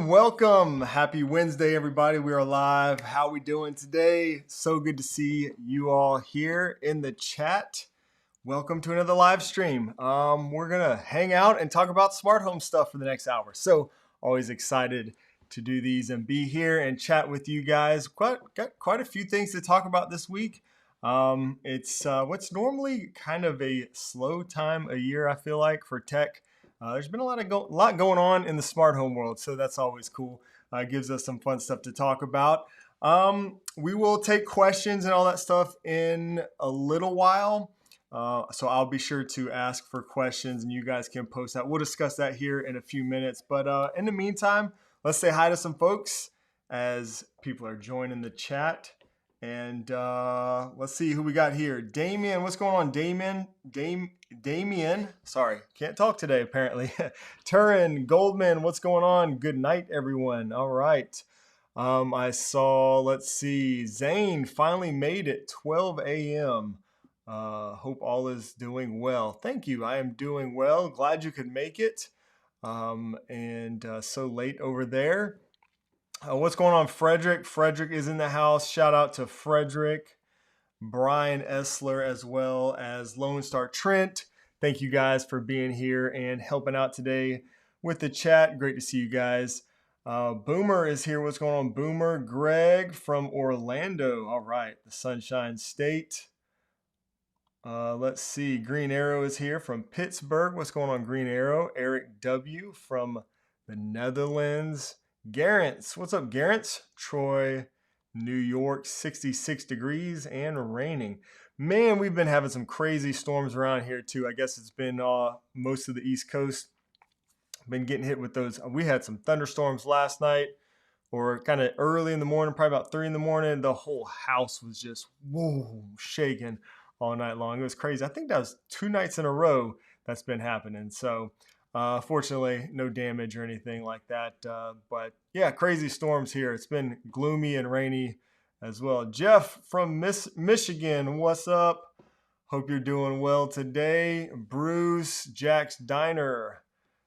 Welcome. Happy Wednesday, everybody. We are live. How we doing today? So good to see you all here in the chat. Welcome to another live stream. We're going to hang out and talk about smart home stuff for the next hour. So always excited to do these and be here and chat with you guys. Got quite a few things to talk about this week. It's what's normally kind of a slow time a year, I feel like, for tech. There's been a lot going on in the smart home world, so that's always cool. Gives us some fun stuff to talk about. We will take questions and all that stuff in a little while, so I'll be sure to ask for questions, and you guys can post that. We'll discuss that here in a few minutes, but in the meantime, let's say hi to some folks as people are joining the chat. And let's see who we got here. Damien, what's going on, Damien? Damien, sorry, can't talk today apparently. Turin, Goldman, what's going on? Good night, everyone. All right. I saw, let's see, Zane finally made it, 12 a.m. Hope all is doing well. Thank you. I am doing well. Glad you could make it. And so late over there. What's going on, Frederick? Frederick is in the house. Shout out to Frederick, Brian Essler, as well as Lone Star Trent. Thank you guys for being here and helping out today with the chat. Great to see you guys. Boomer is here. What's going on, Boomer? Greg from Orlando. All right, the Sunshine State. Let's see. Green Arrow is here from Pittsburgh. What's going on, Green Arrow? Eric W. from the Netherlands. Garrence, what's up, Garrence? Troy, New York, 66 degrees and raining. Man, we've been having some crazy storms around here too. I guess it's been most of the East Coast. Been getting hit with those. We had some thunderstorms last night, or kind of early in the morning, probably about 3 in the morning. The whole house was just shaking all night long. It was crazy. I think that was 2 nights in a row that's been happening. So fortunately, no damage or anything like that. But yeah, crazy storms here. It's been gloomy and rainy as well. Jeff from Michigan, what's up? Hope you're doing well today. Bruce, Jack's Diner,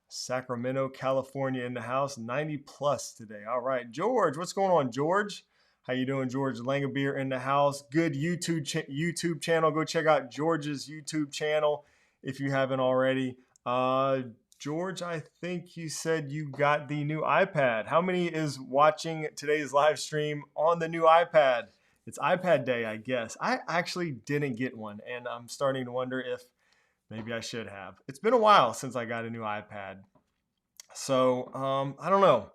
Sacramento, California in the house, 90 plus today. All right, George, what's going on, George? How you doing, George? Langabeer in the house. Good YouTube channel. Go check out George's YouTube channel if you haven't already. George, I think you said you got the new iPad. How many is watching today's live stream on the new iPad? It's iPad day, I guess. I actually didn't get one, and I'm starting to wonder if Maybe I should have. It's been a while since I got a new iPad. So I don't know.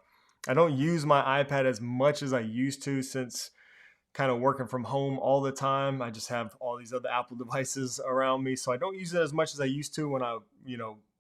I don't use my iPad as much as I used to since kind of working from home all the time. I just have all these other Apple devices around me. So I don't use it as much as I used to when I,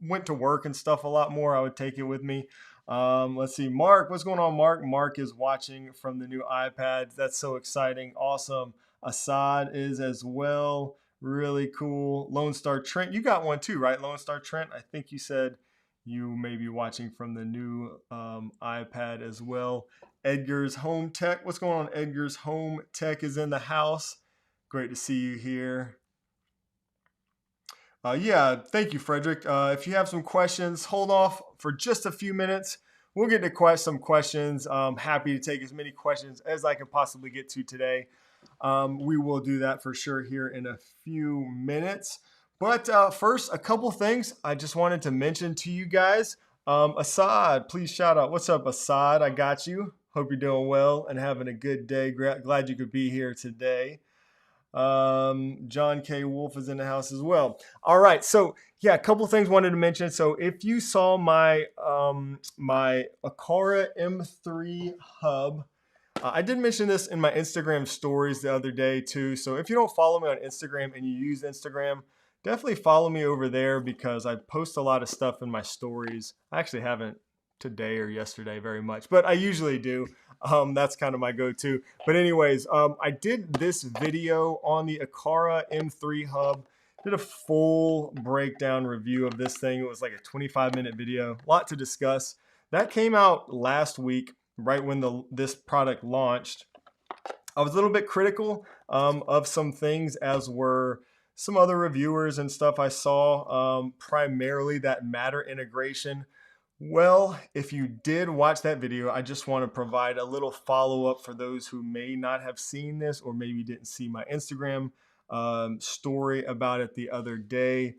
went to work and stuff a lot more. I would take it with me. Let's see. Mark, what's going on, Mark? Mark is watching from the new iPad. That's so exciting. Awesome. Assad is as well. Really cool. Lone Star Trent, you got one too, right? Lone Star Trent, I think you said you may be watching from the new iPad as well. Edgar's Home Tech. What's going on? Edgar's Home Tech is in the house. Great to see you here. Yeah, thank you, Frederick. If you have some questions, hold off for just a few minutes. We'll get to some questions. I'm happy to take as many questions as I can possibly get to today. We will do that for sure here in a few minutes. But first, a couple things I just wanted to mention to you guys. Assad, please shout out. What's up, Assad? I got you. Hope you're doing well and having a good day. Glad you could be here today. John K. Wolf is in the house as well. All right. So yeah, a couple things wanted to mention. So if you saw my my Aqara M3 hub, I did mention this in my Instagram stories the other day too. So if you don't follow me on Instagram and you use Instagram, definitely follow me over there because I post a lot of stuff in my stories. I actually haven't today or yesterday very much, but I usually do. That's kind of my go-to. But anyways, I did this video on the Aqara M3 hub. Did a full breakdown review of this thing. It was like a 25-minute video. A lot to discuss. That came out last week, right when this product launched. I was a little bit critical of some things, as were some other reviewers and stuff I saw, primarily that Matter integration. Well, if you did watch that video, I just want to provide a little follow-up for those who may not have seen this or maybe didn't see my Instagram story about it the other day.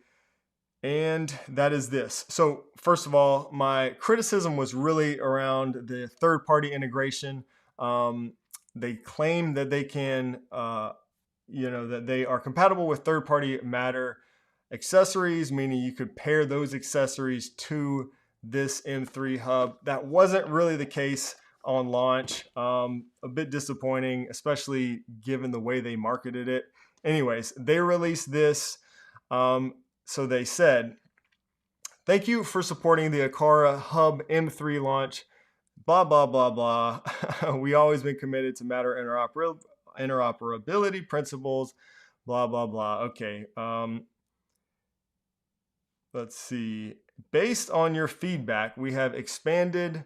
And that is this. So first of all, my criticism was really around the third-party integration. They claim that they can, that they are compatible with third-party Matter accessories, meaning you could pair those accessories to this M3 hub. That wasn't really the case on launch. A bit disappointing, especially given the way they marketed it. Anyways, they released this. So they said, thank you for supporting the Aqara Hub M3 launch. Blah, blah, blah, blah. We always been committed to Matter interoperability principles. Blah, blah, blah. Okay. Let's see. Based on your feedback, we have expanded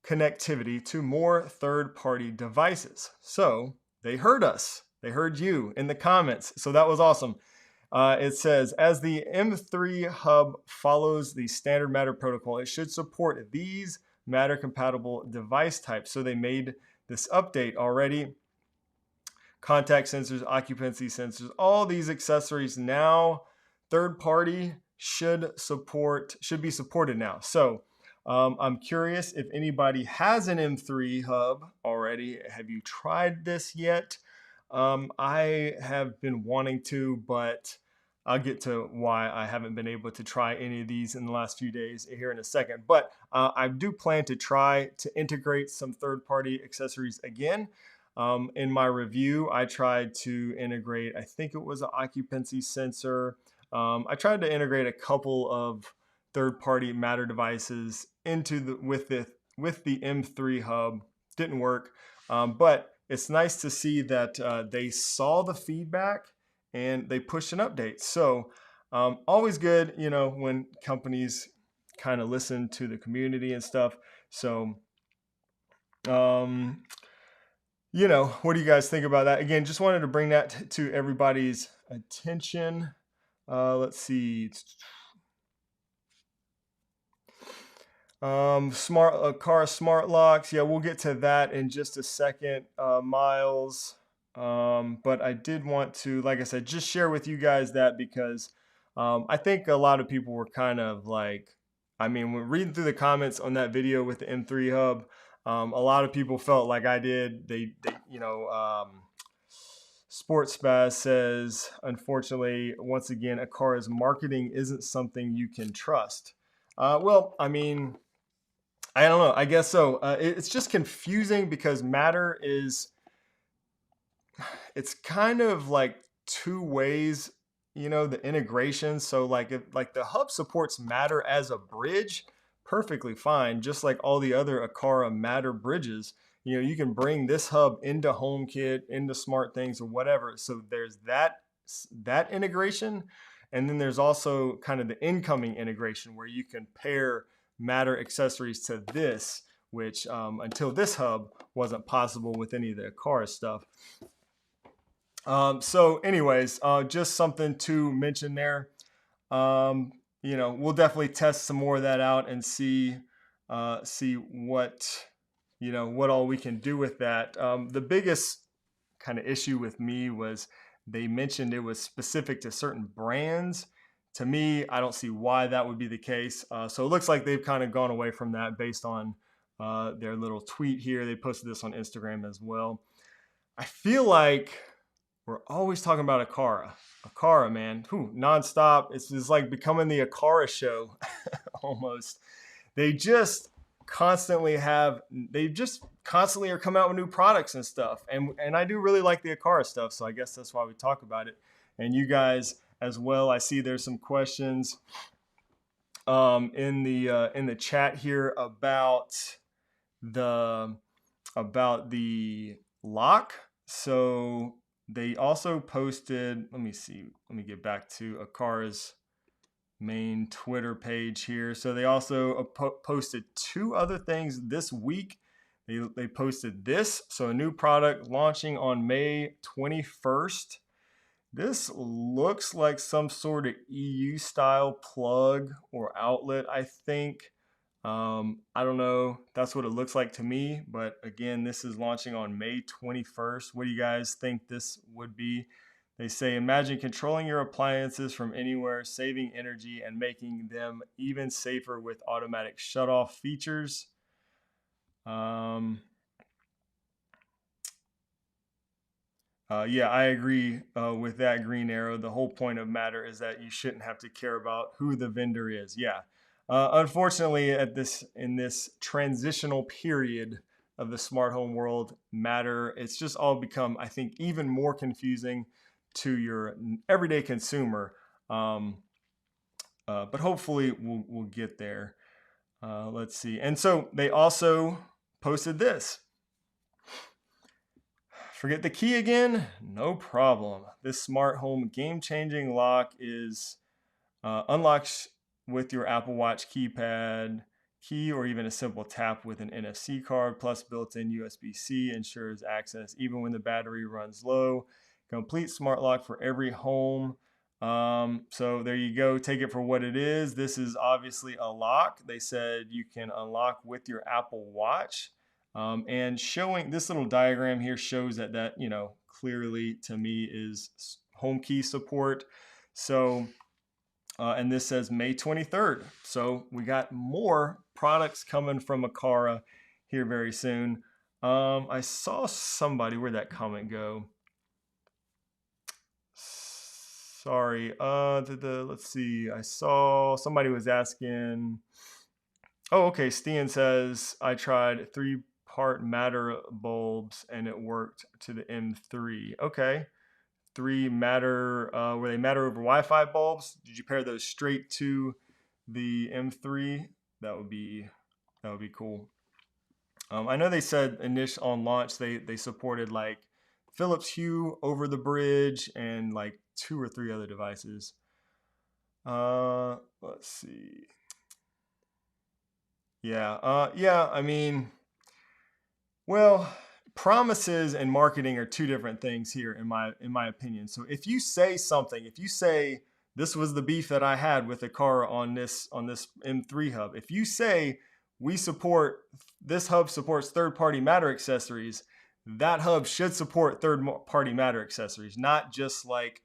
connectivity to more third-party devices. So they heard us. They heard you in the comments. So that was awesome. It says, as the M3 hub follows the standard Matter protocol, it should support these Matter-compatible device types. So they made this update already. Contact sensors, occupancy sensors, all these accessories now, third-party, should be supported now. So I'm curious if anybody has an M3 hub already. Have you tried this yet? I have been wanting to, but I'll get to why I haven't been able to try any of these in the last few days here in a second. But I do plan to try to integrate some third-party accessories again. In my review, I tried to integrate, I think it was an occupancy sensor. I tried to integrate a couple of third-party Matter devices with the M3 hub. Didn't work, but it's nice to see that they saw the feedback and they pushed an update. So always good, when companies kind of listen to the community and stuff. So, what do you guys think about that? Again, just wanted to bring that to everybody's attention. Let's see. Aqara smart locks. Yeah, we'll get to that in just a second, Miles. But I did want to, like I said, just share with you guys that because I think a lot of people were kind of like, when reading through the comments on that video with the M3 hub, a lot of people felt like I did. They Sports Spaz says, unfortunately, once again, Aqara's marketing isn't something you can trust. Well, I mean, I don't know. I guess so. It's just confusing because Matter it's kind of like two ways, the integration. So like if like the hub supports Matter as a bridge, perfectly fine, just like all the other Aqara Matter bridges. You can bring this hub into HomeKit, into Smart Things or whatever. So there's that integration. And then there's also kind of the incoming integration where you can pair Matter accessories to this, which until this hub wasn't possible with any of the Aqara stuff. So anyways, just something to mention there. We'll definitely test some more of that out and see what, what all we can do with that. The biggest kind of issue with me was they mentioned it was specific to certain brands. To me, I don't see why that would be the case. So it looks like they've kind of gone away from that based on their little tweet here. They posted this on Instagram as well. I feel like we're always talking about Aqara. Aqara, man, nonstop. It's just like becoming the Aqara show almost. They just constantly are coming out with new products and stuff. And I do really like the Aqara stuff. So I guess that's why we talk about it. And you guys as well. I see there's some questions in the chat here about the lock. So they also posted, let me get back to Aqara's main Twitter page here. So they also posted two other things this week. They posted this. So a new product launching on May 21st. This looks like some sort of EU style plug or outlet, I think. I don't know. That's what it looks like to me. But again, this is launching on May 21st. What do you guys think this would be? They say, imagine controlling your appliances from anywhere, saving energy, and making them even safer with automatic shutoff features. Yeah, I agree with that, Green Arrow. The whole point of Matter is that you shouldn't have to care about who the vendor is. Yeah. Unfortunately, in this transitional period of the smart home world, Matter, it's just all become, I think, even more confusing to your everyday consumer. But hopefully we'll get there. Let's see. And so they also posted this. Forget the key again? No problem. This smart home game-changing lock is unlocks with your Apple Watch keypad, key, or even a simple tap with an NFC card, plus built-in USB-C ensures access even when the battery runs low. Complete smart lock for every home. So there you go. Take it for what it is. This is obviously a lock. They said you can unlock with your Apple Watch. And showing this little diagram here shows that clearly to me is HomeKey support. So and this says May 23rd. So we got more products coming from Aqara here very soon. I saw somebody, where'd that comment go? Sorry. Let's see. I saw somebody was asking. Oh, okay. Steen says I tried 3-part Matter bulbs and it worked to the M3. Okay. 3 Matter, were they Matter over Wi-Fi bulbs? Did you pair those straight to the M3? That would be cool. I know they said on launch they supported like Philips Hue over the bridge and like 2 or 3 other devices. Let's see. Yeah. I mean, well, promises and marketing are two different things here in my opinion. So if you say something, if you say this was the beef that I had with Aqara on this M3 hub, if you say this hub supports third-party Matter accessories, that hub should support third-party Matter accessories, not just like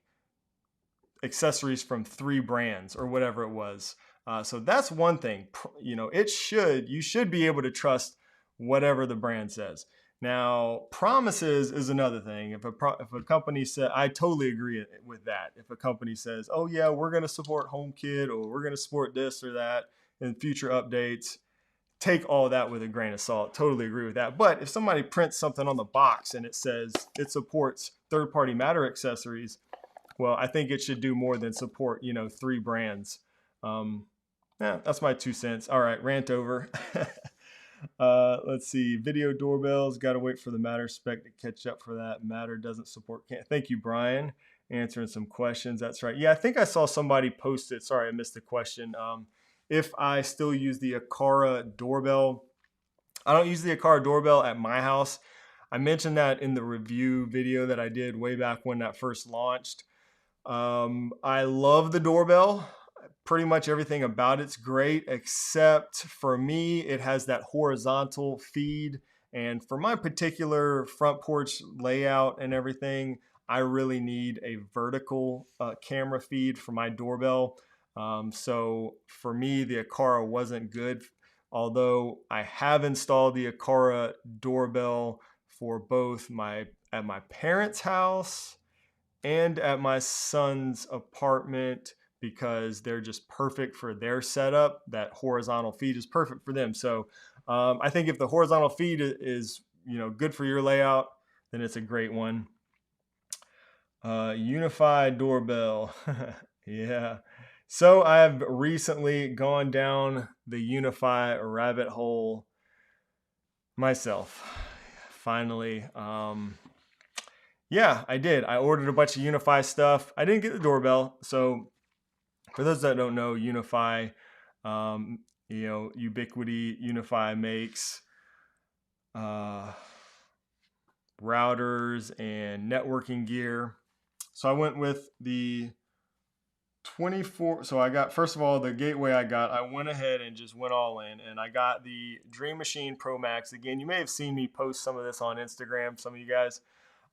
accessories from 3 brands or whatever it was. So that's one thing. You should be able to trust whatever the brand says. Now, promises is another thing. If a company said, I totally agree with that. If a company says, "Oh yeah, we're going to support HomeKit or we're going to support this or that in future updates," take all that with a grain of salt. Totally agree with that. But if somebody prints something on the box and it says it supports third-party Matter accessories, well, I think it should do more than support, 3 brands. Yeah, that's my 2 cents. All right, rant over. Let's see. Video doorbells. Got to wait for the Matter spec to catch up for that. Matter doesn't support. Thank you, Brian. Answering some questions. That's right. Yeah, I think I saw somebody post it. Sorry, I missed the question. If I still use the Aqara doorbell, I don't use the Aqara doorbell at my house. I mentioned that in the review video that I did way back when that first launched. I love the doorbell. Pretty much everything about it's great, except for me, it has that horizontal feed. And for my particular front porch layout and everything, I really need a vertical camera feed for my doorbell. So for me, the Aqara wasn't good, although I have installed the Aqara doorbell for both at my parents' house and at my son's apartment, because they're just perfect for their setup. That horizontal feed is perfect for them. So I think if the horizontal feed is good for your layout, then it's a great one. Unified doorbell. Yeah. So I have recently gone down the Unify rabbit hole myself. Finally. Yeah, I did. I ordered a bunch of Unify stuff. I didn't get the doorbell. So for those that don't know, Unify, Ubiquiti, Unify makes routers and networking gear. So I went with the 24. So I got, first of all, the gateway I went ahead and just went all in, and I got the Dream Machine Pro Max. Again, you may have seen me post some of this on Instagram, some of you guys.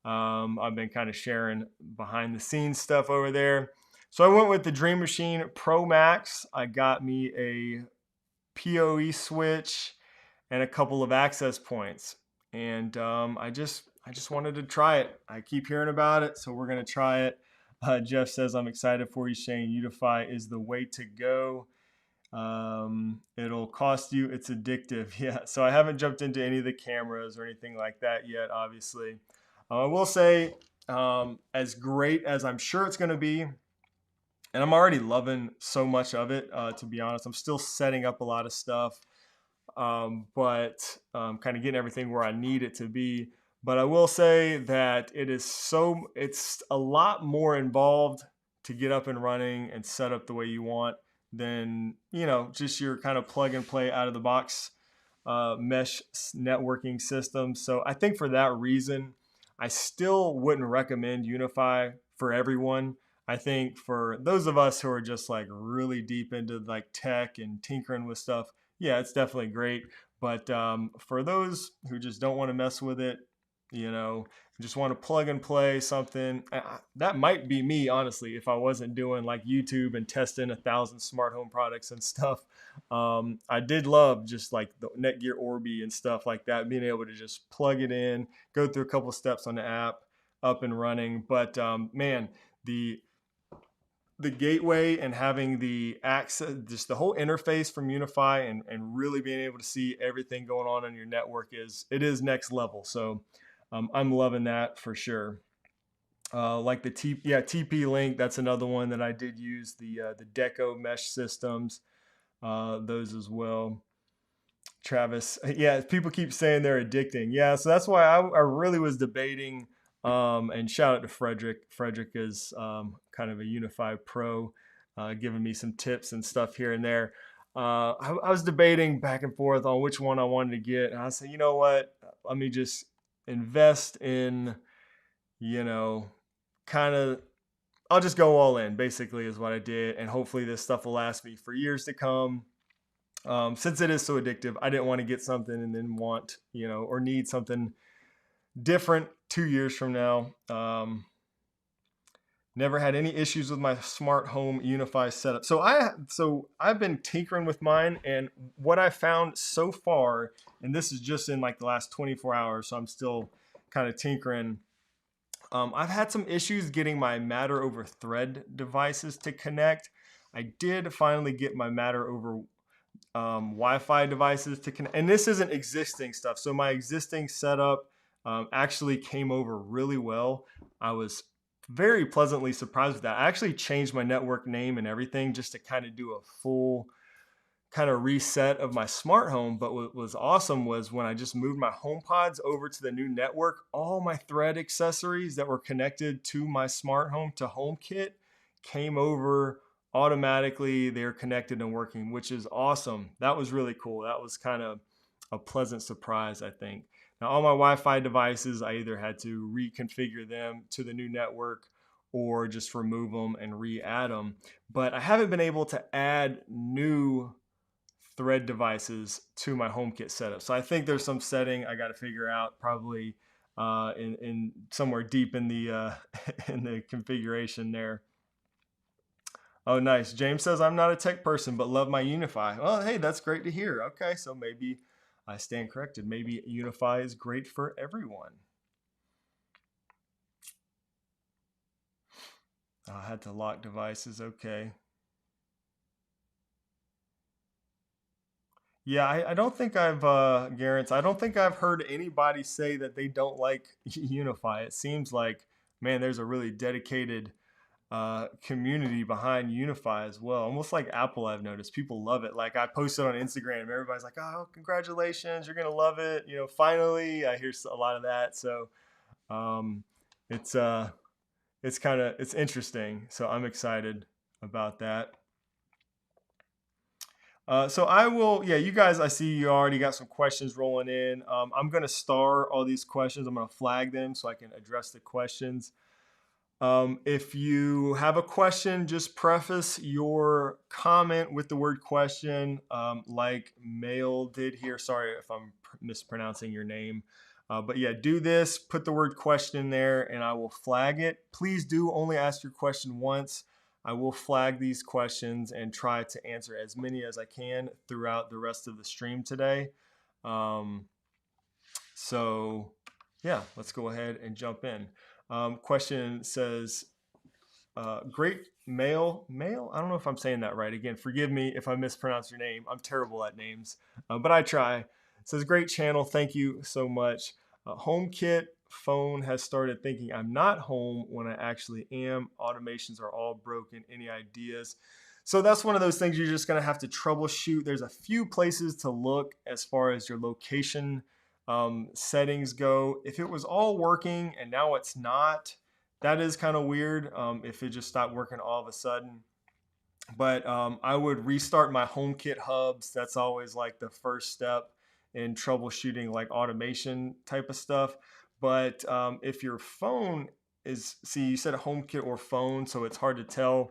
I've been kind of sharing behind the scenes stuff over there. So I went with the Dream Machine Pro Max. I got me a PoE switch and a couple of access points. And I just wanted to try it. I keep hearing about it, so we're going to try it. Jeff says, I'm excited for you, Shane. Unify is the way to go. It'll cost you. It's addictive. Yeah. So I haven't jumped into any of the cameras or anything like that yet, obviously. I will say, as great as I'm sure it's going to be, and I'm already loving so much of it, to be honest. I'm still setting up a lot of stuff, but kind of getting everything where I need it to be. But I will say that it's a lot more involved to get up and running and set up the way you want than, just your kind of plug and play out of the box mesh networking system. So I think for that reason, I still wouldn't recommend Unify for everyone. I think for those of us who are just like really deep into like tech and tinkering with stuff, yeah, it's definitely great. But for those who just don't want to mess with it, just want to plug and play something, that might be me, honestly, if I wasn't doing like YouTube and testing 1,000 smart home products and stuff. I did love just like the Netgear Orbi and stuff like that, being able to just plug it in, go through a couple steps on the app, up and running. But man, the gateway and having the access, just the whole interface from Unify and really being able to see everything going on your network is next level. So I'm loving that for sure. Like the TP Link, that's another one that I did use, the Deco mesh systems, those as well. Travis, yeah, people keep saying they're addicting. Yeah, so that's why I really was debating, and shout out to Frederick. Frederick is kind of a Unify pro, giving me some tips and stuff here and there. I was debating back and forth on which one I wanted to get. And I said, you know what, let me just invest in, I'll just go all in, basically, is what I did. And hopefully this stuff will last me for years to come. Since it is so addictive, I didn't want to get something and then want, or need something different 2 years from now. Never had any issues with my smart home Unify setup. So I've been tinkering with mine, and what I found so far, and this is just in like the last 24 hours, so I'm still kind of tinkering. I've had some issues getting my Matter over Thread devices to connect. I did finally get my Matter over Wi-Fi devices to connect, and this isn't existing stuff. So my existing setup actually came over really well. I was very pleasantly surprised with that. I actually changed my network name and everything just to kind of do a full kind of reset of my smart home. But what was awesome was when I just moved my HomePods over to the new network, all my Thread accessories that were connected to my smart home to HomeKit came over automatically. They're connected and working, which is awesome. That was really cool. That was kind of a pleasant surprise, I think. Now, all my Wi-Fi devices, I either had to reconfigure them to the new network or just remove them and re-add them. But I haven't been able to add new Thread devices to my HomeKit setup. So I think there's some setting I got to figure out, probably in somewhere deep in the in the configuration there. Oh, nice. James says I'm not a tech person, but love my Unify. Well, hey, that's great to hear. Okay, so maybe I stand corrected. Maybe Unify is great for everyone. I had to lock devices. Okay. Yeah, I don't think Garrett, I don't think I've heard anybody say that they don't like Unify. It seems like, man, there's a really dedicated community behind Unify as well. Almost like Apple, I've noticed. People love it. Like I posted on Instagram, everybody's like, oh, congratulations, you're going to love it. You know, finally, I hear a lot of that. So um, it's it's interesting. So I'm excited about that. So I will, yeah, you guys, I see you already got some questions rolling in. I'm going to star all these questions. I'm going to flag them so I can address the questions. If you have a question, just preface your comment with the word question, like Mail did here. Sorry if I'm mispronouncing your name. But yeah, do this, put the word question in there, and I will flag it. Please do only ask your question once. I will flag these questions and try to answer as many as I can throughout the rest of the stream today. Um, so yeah, let's go ahead and jump in. Question says, great mail. I don't know if I'm saying that right. Again, forgive me if I mispronounce your name. I'm terrible at names, but I try. It says, great channel. Thank you so much. HomeKit phone has started thinking I'm not home when I actually am. Automations are all broken. Any ideas? So that's one of those things you're just going to have to troubleshoot. There's a few places to look as far as your location settings go. If it was all working and now it's not, that is kind of weird if it just stopped working all of a sudden. But I would restart my HomeKit hubs. That's always like the first step in troubleshooting like automation type of stuff. But if your phone is, see, you said a HomeKit or phone, so it's hard to tell.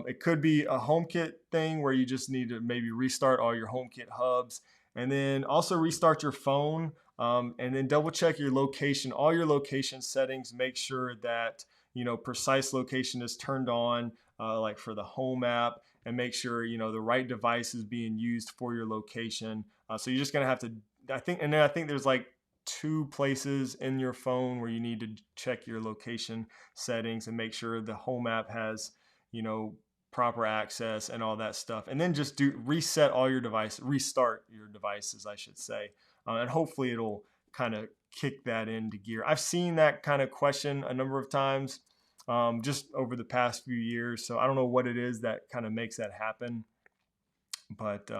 It could be a HomeKit thing where you just need to maybe restart all your HomeKit hubs and then also restart your phone and then double check your location, all your location settings. Make sure that, you know, precise location is turned on, like for the home app, and make sure, you know, the right device is being used for your location. So you're just going to have to, and then I think there's like 2 places in your phone where you need to check your location settings and make sure the home app has, you know, proper access and all that stuff. And then just restart your devices, I should say. And hopefully it'll kind of kick that into gear. I've seen that kind of question a number of times just over the past few years. So I don't know what it is that kind of makes that happen. But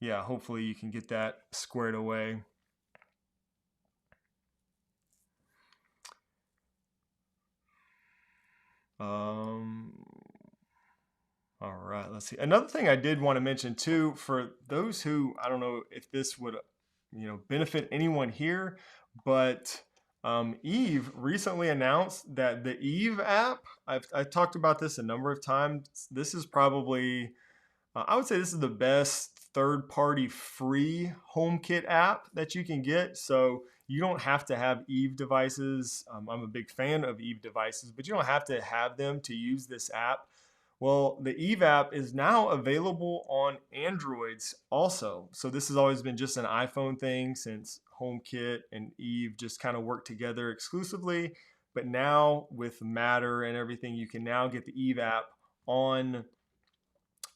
yeah, hopefully you can get that squared away. All right, let's see. Another thing I did want to mention too, for those who, I don't know if this would, you know, benefit anyone here, but Eve recently announced that the Eve app, I've talked about this a number of times. This is probably, I would say this is the best third-party free HomeKit app that you can get. So You don't have to have Eve devices. I'm a big fan of Eve devices, but you don't have to have them to use this app. Well, the Eve app is now available on Androids also. So this has always been just an iPhone thing since HomeKit and Eve just kind of work together exclusively. But now with Matter and everything, you can now get the Eve app on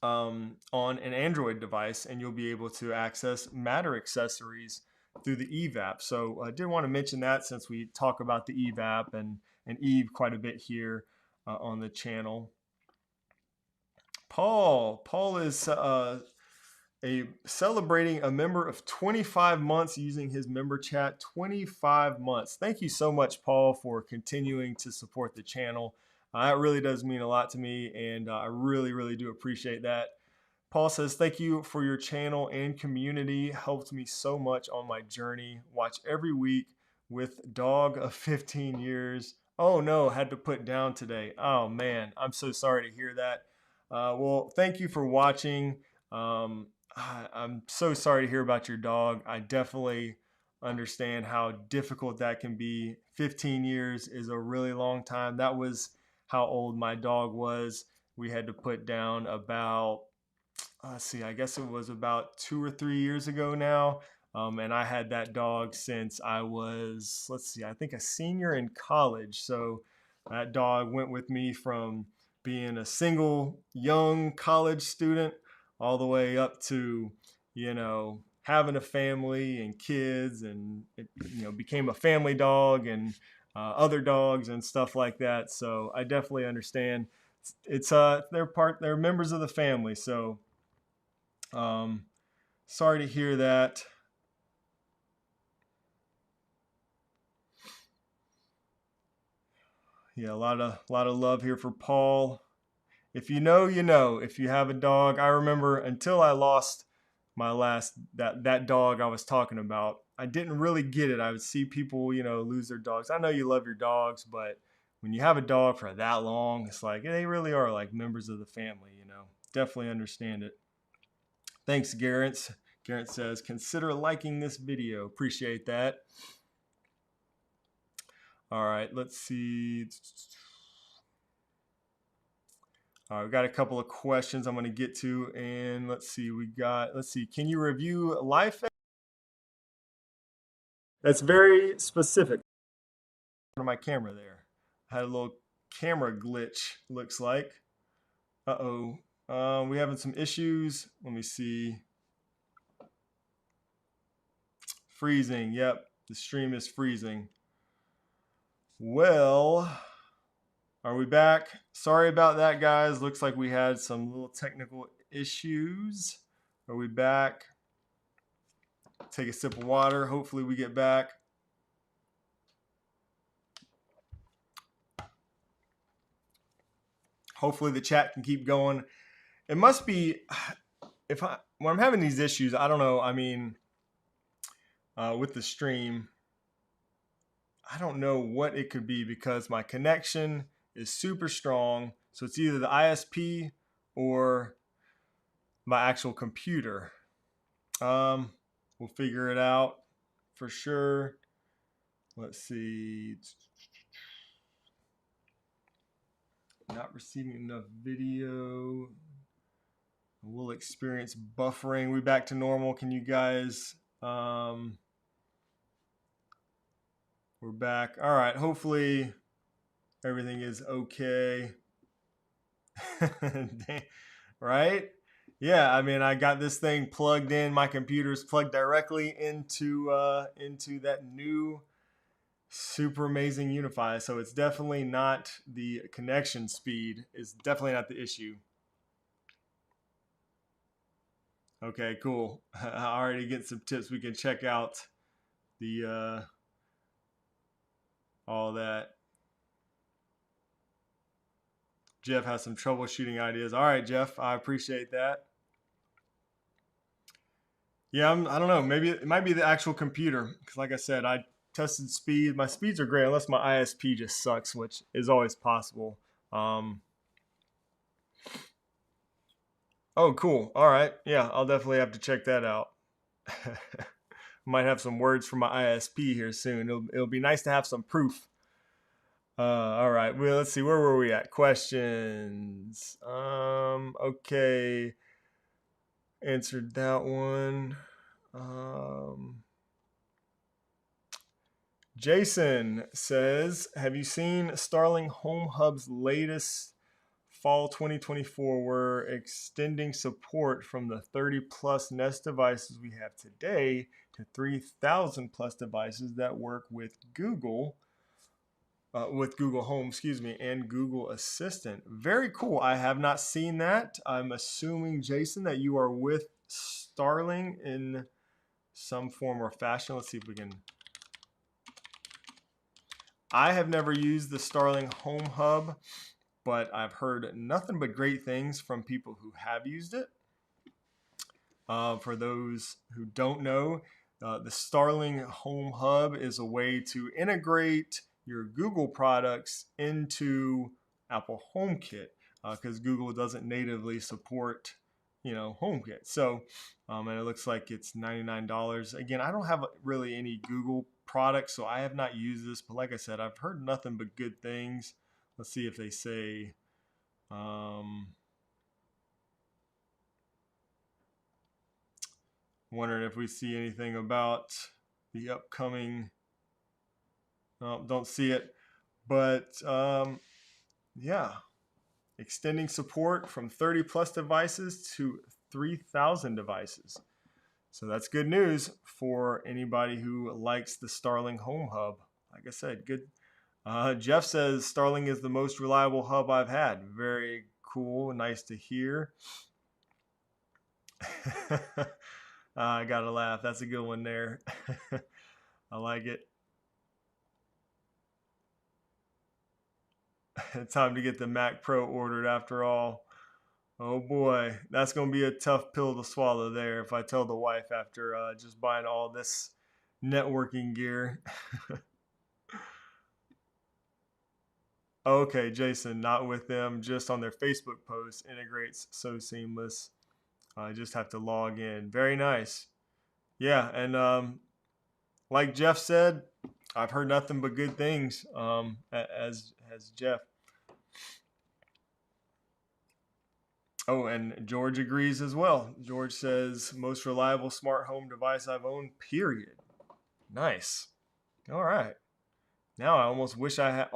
an Android device, and you'll be able to access Matter accessories through the Eve app. So I did want to mention that since we talk about the Eve app and Eve quite a bit here on the channel. Paul is celebrating a member of 25 months using his member chat. 25 months. Thank you so much, Paul, for continuing to support the channel. That really does mean a lot to me, and I really, really do appreciate that. Paul says, thank you for your channel and community. Helped me so much on my journey. Watch every week with dog of 15 years. Oh no, had to put down today. Oh man, I'm so sorry to hear that. Well, thank you for watching. I'm so sorry to hear about your dog. I definitely understand how difficult that can be. 15 years is a really long time. That was how old my dog was. We had to put down about, I guess it was about 2 or 3 years ago now. And I had that dog since I was, I think a senior in college. So that dog went with me from being a single young college student all the way up to, having a family and kids, and it, became a family dog and other dogs and stuff like that. So I definitely understand. It's they're members of the family. So sorry to hear that. Yeah, a lot of love here for Paul. If you know, you know. If you have a dog, I remember until I lost my last that dog I was talking about, I didn't really get it. I would see people, lose their dogs. I know you love your dogs, but when you have a dog for that long, it's like they really are like members of the family, Definitely understand it. Thanks, Garrett. Garrett says, consider liking this video. Appreciate that. All right, let's see. All right, we've got a couple of questions I'm going to get to, and let's see. Can you review life? That's very specific. On my camera there, I had a little camera glitch. Looks like. We having some issues. Let me see. Freezing. Yep, the stream is freezing. Well, are we back? Sorry about that, guys. Looks like we had some little technical issues. Are we back? Take a sip of water. Hopefully we get back. Hopefully the chat can keep going. It must be, when I'm having these issues, I don't know. I mean, with the stream, I don't know what it could be because my connection is super strong. So it's either the ISP or my actual computer. We'll figure it out for sure. Let's see. Not receiving enough video. We'll experience buffering. We back to normal. Can you guys? We're back. All right. Hopefully everything is okay. Right? Yeah. I mean, I got this thing plugged in. My computer's plugged directly into that new super amazing Unify. So it's definitely not the connection speed. Is definitely not the issue. Okay, cool. I already get some tips. We can check out the all that. Jeff has some troubleshooting ideas. All right, Jeff, I appreciate that. Yeah, I don't know. Maybe it might be the actual computer because, like I said, I tested speed. My speeds are great unless my ISP just sucks, which is always possible. Oh, cool. All right. Yeah, I'll definitely have to check that out. Might have some words from my ISP here soon. It'll be nice to have some proof. All right. Well, let's see. Where were we at? Questions. Okay. Answered that one. Jason says, have you seen Starling Home Hub's latest fall 2024? We're extending support from the 30 plus Nest devices we have today to 3,000 plus devices that work with Google Home, and Google Assistant. Very cool. I have not seen that. I'm assuming, Jason, that you are with Starling in some form or fashion. Let's see if we can. I have never used the Starling Home Hub, but I've heard nothing but great things from people who have used it. For those who don't know, the Starling Home Hub is a way to integrate your Google products into Apple HomeKit, because Google doesn't natively support, HomeKit. So, and it looks like it's $99. Again, I don't have really any Google products, so I have not used this. But like I said, I've heard nothing but good things. Let's see if they say. Wondering if we see anything about the upcoming. Don't see it, but yeah, extending support from 30 plus devices to 3,000 devices. So that's good news for anybody who likes the Starling Home Hub. Like I said, good. Jeff says Starling is the most reliable hub I've had. Very cool. Nice to hear. I gotta laugh. That's a good one there. I like it. Time to get the Mac Pro ordered after all. Oh boy, that's going to be a tough pill to swallow there if I tell the wife after just buying all this networking gear. Okay, Jason, not with them, just on their Facebook post. Integrates so seamless. I just have to log in. Very nice. Yeah, and like Jeff said, I've heard nothing but good things, as Jeff. Oh, and George agrees as well. George says, most reliable smart home device I've owned, period. Nice. All right. Now I almost wish I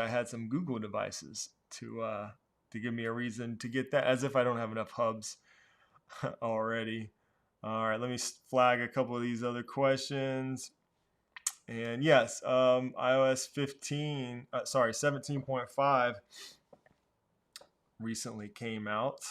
had some Google devices to give me a reason to get that, as if I don't have enough hubs already. All right, let me flag a couple of these other questions. And yes, iOS 17.5 recently came out.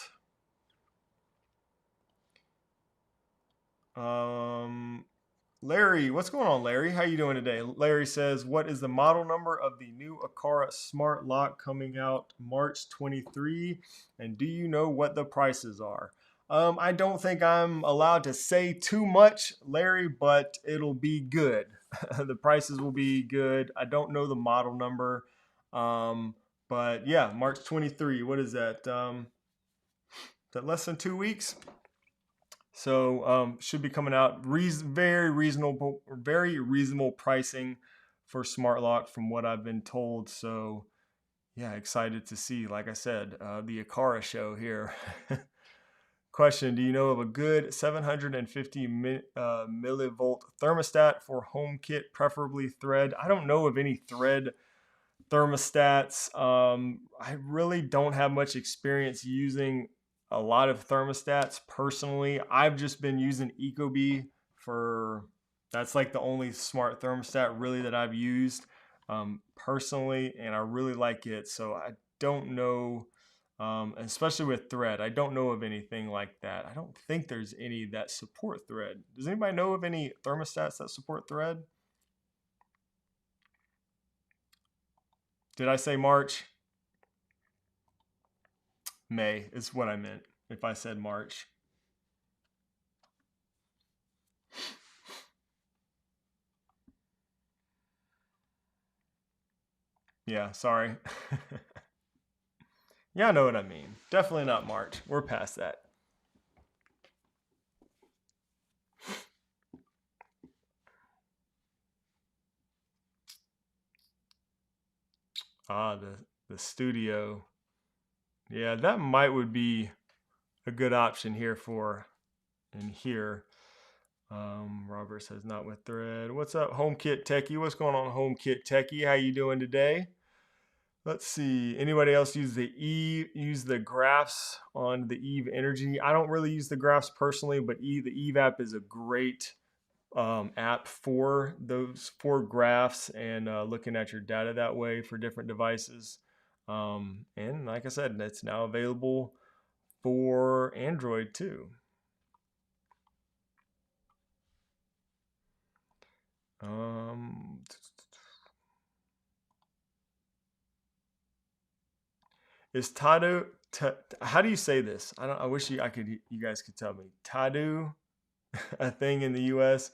Larry, what's going on, Larry? How you doing today? Larry says, what is the model number of the new Aqara smart lock coming out March 23? And do you know what the prices are? I don't think I'm allowed to say too much, Larry, but it'll be good. The prices will be good. I don't know the model number. But yeah, March 23. What is that? Is that less than 2 weeks? So should be coming out very reasonable pricing for smart lock from what I've been told. So yeah, excited to see, like I said, the Aqara show here. Question, do you know of a good 750 millivolt thermostat for HomeKit, preferably thread? I don't know of any thread thermostats. I really don't have much experience using a lot of thermostats personally. I've just been using Ecobee that's like the only smart thermostat really that I've used personally, and I really like it. So I don't know, especially with thread, I don't know of anything like that. I don't think there's any that support thread. Does anybody know of any thermostats that support thread? Did I say March? May is what I meant if I said March. Yeah, sorry. Yeah, I know what I mean. Definitely not March. We're past that. Ah, the studio. Yeah, that would be a good option here for in here. Robert says not with thread. What's up, HomeKit Techie? What's going on, HomeKit Techie? How you doing today? Let's see. Anybody else use the graphs on the Eve Energy? I don't really use the graphs personally, but the Eve app is a great app for for graphs and looking at your data that way for different devices. And like I said, it's now available for Android too. Is Tadu? How do you say this? I don't. I wish you guys could tell me. Tadu, a thing in the U.S.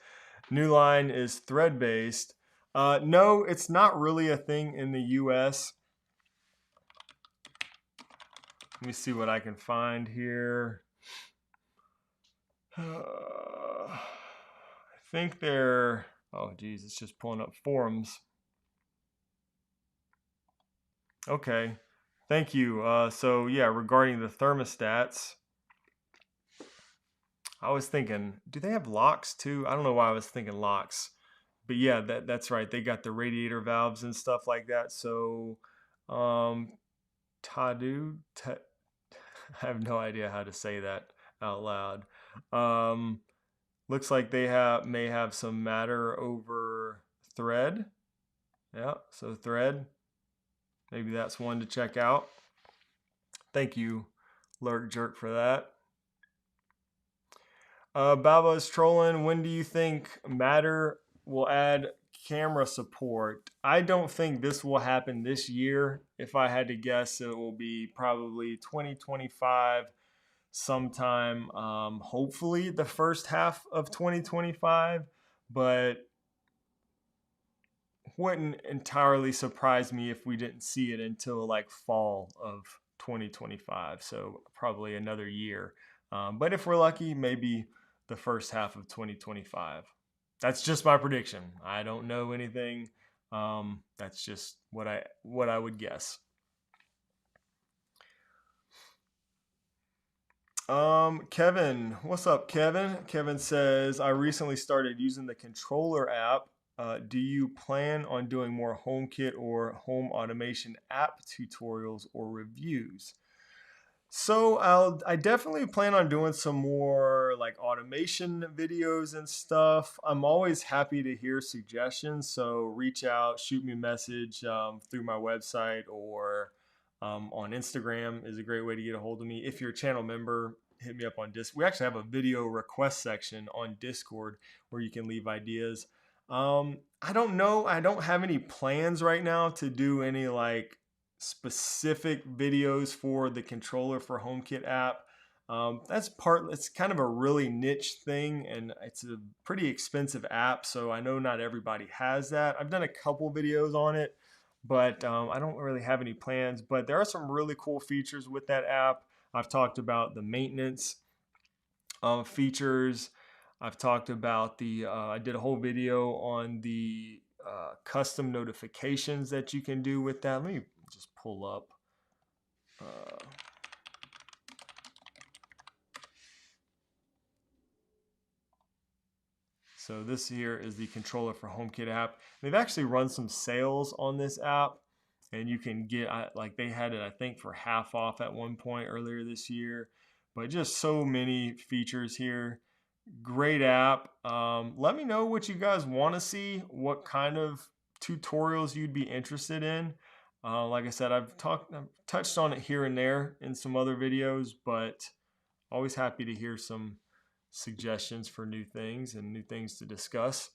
New line is thread based. No, it's not really a thing in the U.S. Let me see what I can find here. I think they're. Oh, geez, it's just pulling up forums. Okay, thank you. So yeah, regarding the thermostats, I was thinking, do they have locks too? I don't know why I was thinking locks, but yeah, that's right. They got the radiator valves and stuff like that. So, um, Tadu, I have no idea how to say that out loud. Um, looks like they may have some matter over thread. Yeah, so thread. Maybe that's one to check out. Thank you, Lurk Jerk, for that. Baba's trolling. When do you think Matter will add camera support? I don't think this will happen this year. If I had to guess, it will be probably 2025 sometime. Hopefully the first half of 2025, but wouldn't entirely surprise me if we didn't see it until like fall of 2025. So probably another year. But if we're lucky, maybe the first half of 2025. That's just my prediction. I don't know anything. That's just what I would guess. Kevin, what's up, Kevin? Kevin says, I recently started using the controller app. Do you plan on doing more HomeKit or home automation app tutorials or reviews? So I definitely plan on doing some more like automation videos and stuff. I'm always happy to hear suggestions. So reach out, shoot me a message through my website or on Instagram is a great way to get a hold of me. If you're a channel member, hit me up on Discord. We actually have a video request section on Discord where you can leave ideas. I don't know. I don't have any plans right now to do any like specific videos for the controller for HomeKit app. It's kind of a really niche thing and it's a pretty expensive app. So I know not everybody has that. I've done a couple videos on it, but I don't really have any plans. But there are some really cool features with that app. I've talked about the maintenance features. I've talked about I did a whole video on the custom notifications that you can do with that. Let me just pull up. So this here is the controller for HomeKit app. They've actually run some sales on this app and you can get, like they had it, I think for half off at one point earlier this year, but just so many features here. Great app. Let me know what you guys want to see, what kind of tutorials you'd be interested in. Like I said, I've touched on it here and there in some other videos, but always happy to hear some suggestions for new things and new things to discuss.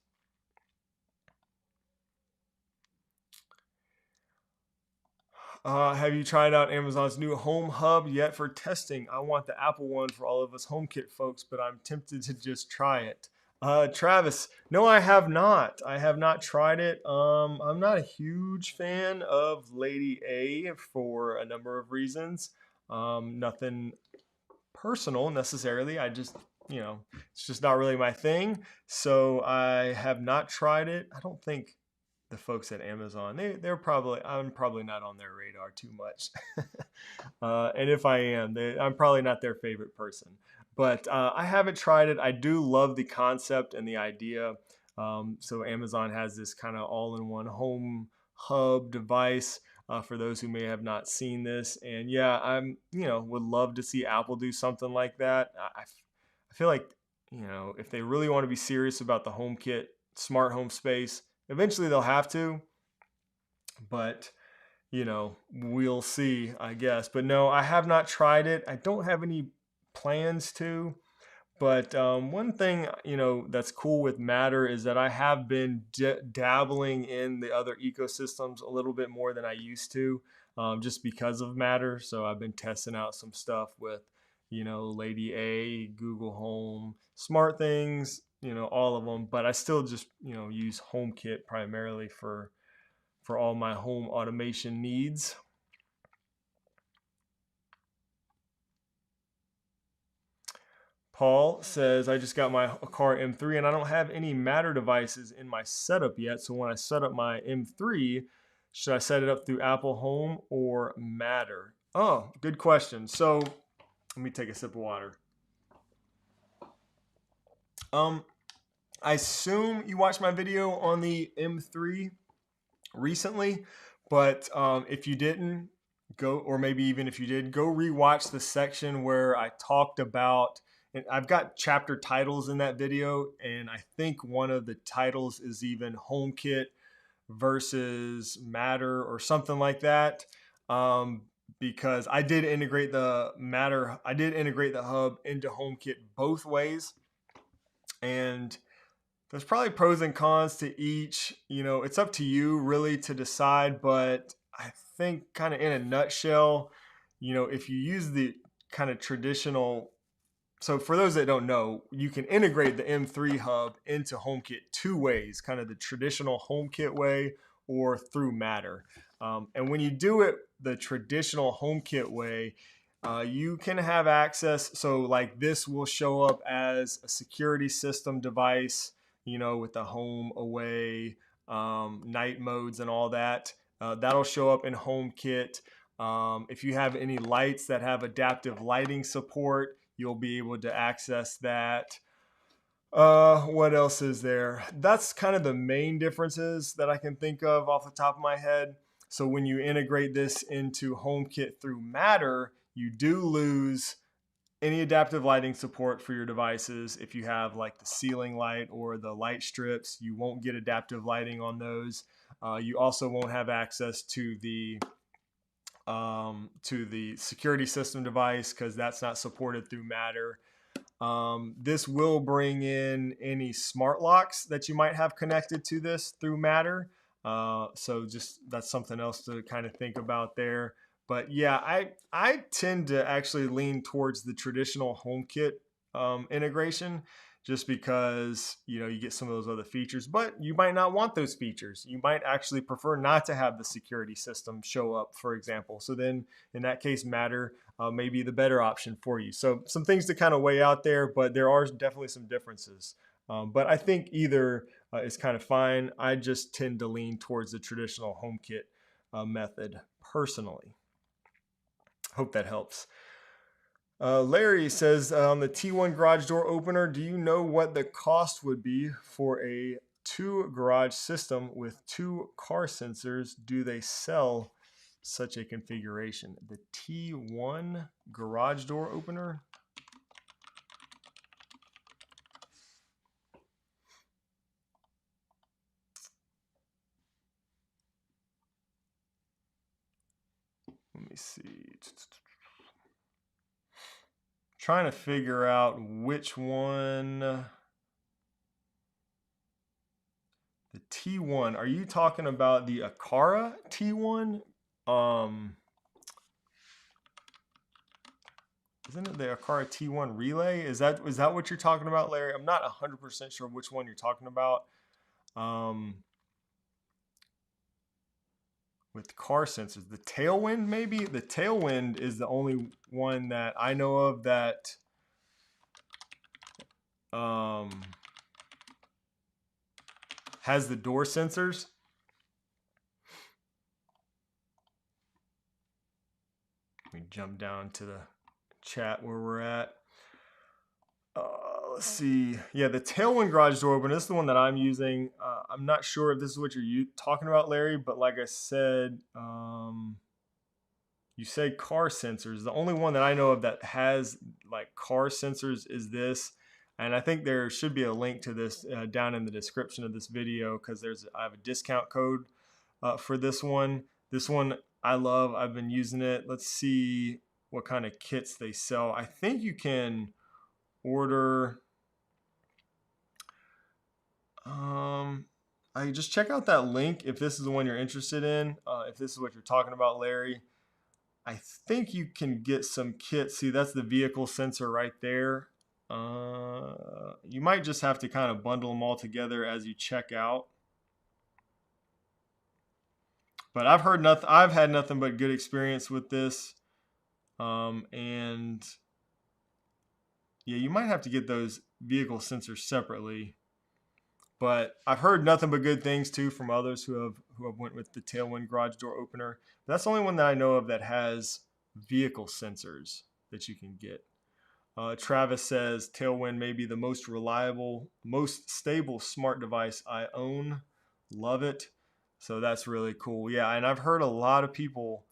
Have you tried out Amazon's new Home Hub yet for testing? I want the Apple one for all of us HomeKit folks, but I'm tempted to just try it. Travis, no, I have not. I have not tried it. I'm not a huge fan of Lady A for a number of reasons. Nothing personal necessarily. I just, it's just not really my thing. So I have not tried it. I don't think the folks at Amazon. I'm probably not on their radar too much. And if I am, I'm probably not their favorite person. But I haven't tried it. I do love the concept and the idea. So Amazon has this kind of all-in-one home hub device for those who may have not seen this. And yeah, would love to see Apple do something like that. I feel like, if they really want to be serious about the HomeKit smart home space, eventually they'll have to. But we'll see, I guess. But no, I have not tried it. I don't have any plans to. But one thing, that's cool with Matter is that I have been dabbling in the other ecosystems a little bit more than I used to, just because of Matter. So I've been testing out some stuff with, Lady A, Google Home, Smart Things, all of them. But I still just, use HomeKit primarily for all my home automation needs. Paul says, I just got my Aqara M3 and I don't have any Matter devices in my setup yet. So when I set up my M3, should I set it up through Apple Home or Matter? Oh, good question. So let me take a sip of water. I assume you watched my video on the M3 recently, but if you didn't, or maybe even if you did, go rewatch the section where I talked about, and I've got chapter titles in that video, and I think one of the titles is even HomeKit versus Matter or something like that, because I did integrate the hub into HomeKit both ways, and there's probably pros and cons to each. It's up to you really to decide, but I think kind of in a nutshell, if you use the kind of traditional, so for those that don't know, you can integrate the M3 hub into HomeKit two ways, kind of the traditional HomeKit way or through Matter. And when you do it the traditional HomeKit way, you can have access. So like this will show up as a security system device, with the home, away, night modes and all that. That'll show up in HomeKit. If you have any lights that have adaptive lighting support, you'll be able to access that. What else is there? That's kind of the main differences that I can think of off the top of my head. So when you integrate this into HomeKit through Matter, you do lose any adaptive lighting support for your devices. If you have like the ceiling light or the light strips, you won't get adaptive lighting on those. You also won't have access to the security system device because that's not supported through Matter. This will bring in any smart locks that you might have connected to this through Matter. So just that's something else to kind of think about there. But yeah, I tend to actually lean towards the traditional HomeKit integration, just because you get some of those other features, but you might not want those features. You might actually prefer not to have the security system show up, for example. So then in that case, Matter may be the better option for you. So some things to kind of weigh out there, but there are definitely some differences. But I think either is kind of fine. I just tend to lean towards the traditional HomeKit method personally. Hope that helps. Larry says, on the T1 garage door opener, do you know what the cost would be for a 2 garage system with 2 car sensors? Do they sell such a configuration? The T1 garage door opener? Let me see. Trying to figure out which one. The T1. Are you talking about the Aqara T1? Isn't it the Aqara T1 Relay? Is that what you're talking about, Larry? I'm not 100% sure which one you're talking about. With car sensors, the Tailwind maybe. The Tailwind is the only one that I know of that has the door sensors. Let me jump down to the chat where we're at. Let's see. Yeah, the Tailwind garage door opener. This is the one that I'm using. I'm not sure if this is what you're talking about, Larry, but like I said, you said car sensors. The only one that I know of that has like car sensors is this. And I think there should be a link to this down in the description of this video, because I have a discount code for this one. This one I love. I've been using it. Let's see what kind of kits they sell. I think you can order. I just check out that link if this is the one you're interested in. If this is what you're talking about, Larry, I think you can get some kits. See, that's the vehicle sensor right there. You might just have to kind of bundle them all together as you check out. But I've had nothing but good experience with this. And yeah, you might have to get those vehicle sensors separately. But I've heard nothing but good things too from others who have went with the Tailwind garage door opener. But that's the only one that I know of that has vehicle sensors that you can get. Travis says Tailwind may be the most reliable, most stable smart device I own. Love it. So that's really cool. Yeah, and I've heard a lot of people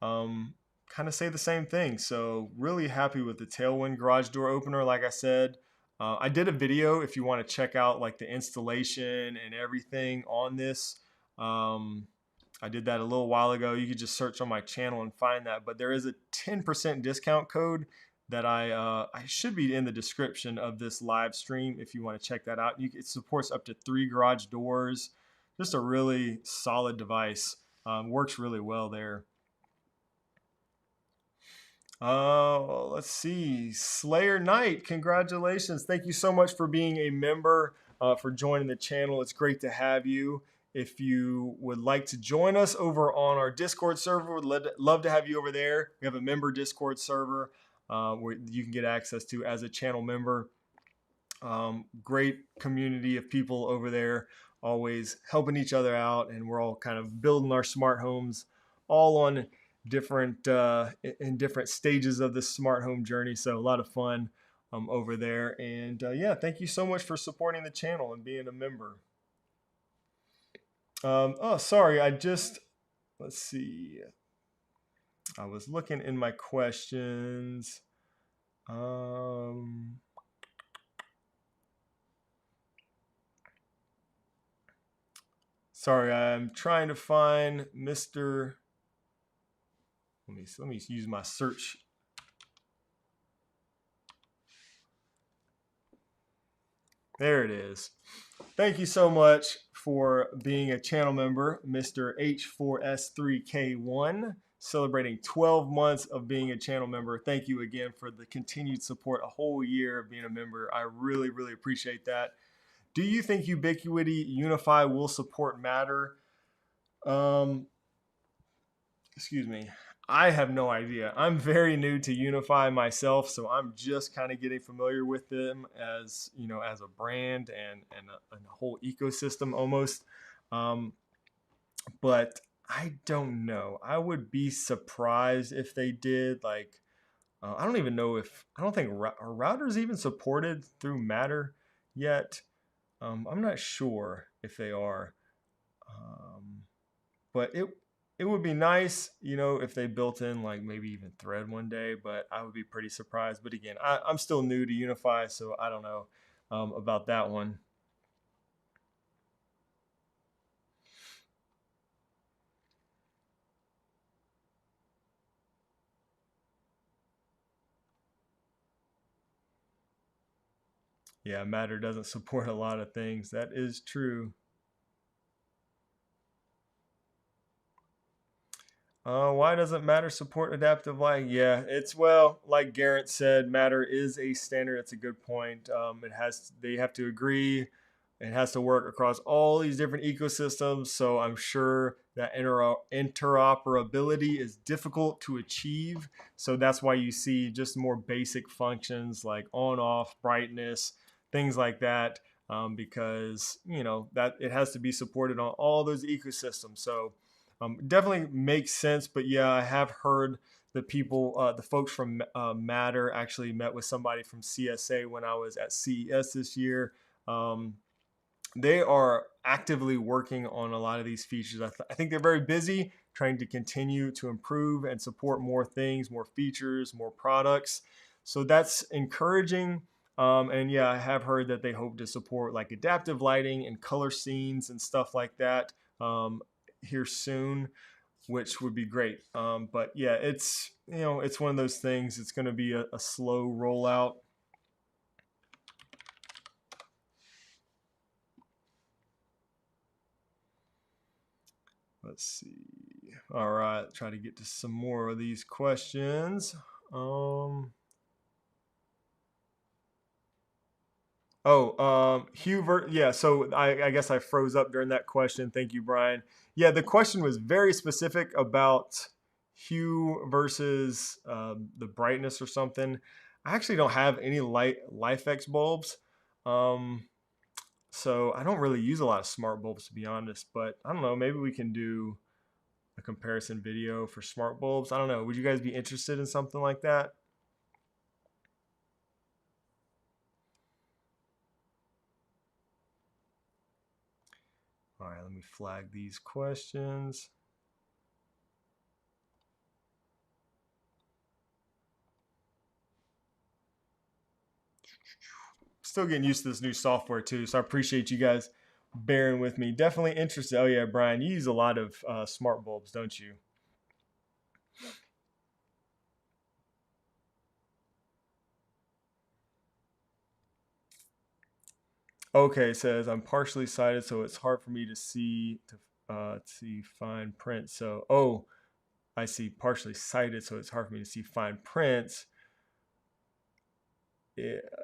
kind of say the same thing. So really happy with the Tailwind garage door opener. Like I said, I did a video if you want to check out like the installation and everything on this. I did that a little while ago. You could just search on my channel and find that. But there is a 10% discount code that I should be in the description of this live stream if you want to check that out. It supports up to 3 garage doors. Just a really solid device. Works really well there. Let's see. Slayer Knight, congratulations. Thank you so much for being a member, for joining the channel. It's great to have you. If you would like to join us over on our Discord server, we'd love to have you over there. We have a member Discord server where you can get access to as a channel member. Great community of people over there, always helping each other out, and we're all kind of building our smart homes all on different in different stages of this smart home journey. So a lot of fun over there. And yeah, thank you so much for supporting the channel and being a member. Oh, sorry, let's see. I was looking in my questions. Sorry, I'm trying to find Mr. Let me use my search. There it is. Thank you so much for being a channel member, Mr. H4S3K1, celebrating 12 months of being a channel member. Thank you again for the continued support, a whole year of being a member. I really, really appreciate that. Do you think Ubiquiti Unify will support Matter? Excuse me. I have no idea. I'm very new to Unify myself, so I'm just kind of getting familiar with them as, you know, as a brand and a whole ecosystem almost. But I don't know. I would be surprised if they did. Like, I don't even know if, I don't think are routers even supported through Matter yet. I'm not sure if they are. But it would be nice, you know, if they built in like maybe even Thread one day, but I would be pretty surprised. But again, I'm still new to Unify, so I don't know about that one. Yeah, Matter doesn't support a lot of things. That is true. Why doesn't Matter support adaptive lighting? Yeah, it's, well, like Garrett said, Matter is a standard. It's a good point. They have to agree. It has to work across all these different ecosystems. So I'm sure that interoperability is difficult to achieve. So that's why you see just more basic functions like on, off, brightness, things like that, because, you know, that it has to be supported on all those ecosystems. So definitely makes sense. But yeah, I have heard the people, the folks from Matter actually met with somebody from CSA when I was at CES this year. They are actively working on a lot of these features. I think they're very busy trying to continue to improve and support more things, more features, more products. So that's encouraging. And yeah, I have heard that they hope to support like adaptive lighting and color scenes and stuff like that here soon, which would be great. But yeah, it's it's one of those things. It's going to be a slow rollout. Let's see. All right, try to get to some more of these questions. Yeah, so I guess I froze up during that question. Thank you, Brian. Yeah, the question was very specific about hue versus the brightness or something. I actually don't have any LifeX bulbs. So I don't really use a lot of smart bulbs, to be honest, but I don't know, maybe we can do a comparison video for smart bulbs. I don't know. Would you guys be interested in something like that? All right, let me flag these questions. Still getting used to this new software too, so I appreciate you guys bearing with me. Definitely interested. Oh yeah, Brian, you use a lot of smart bulbs, don't you? Okay, it says I'm partially sighted, so it's hard for me to see fine print. So, oh, I see partially sighted, so it's hard for me to see fine print.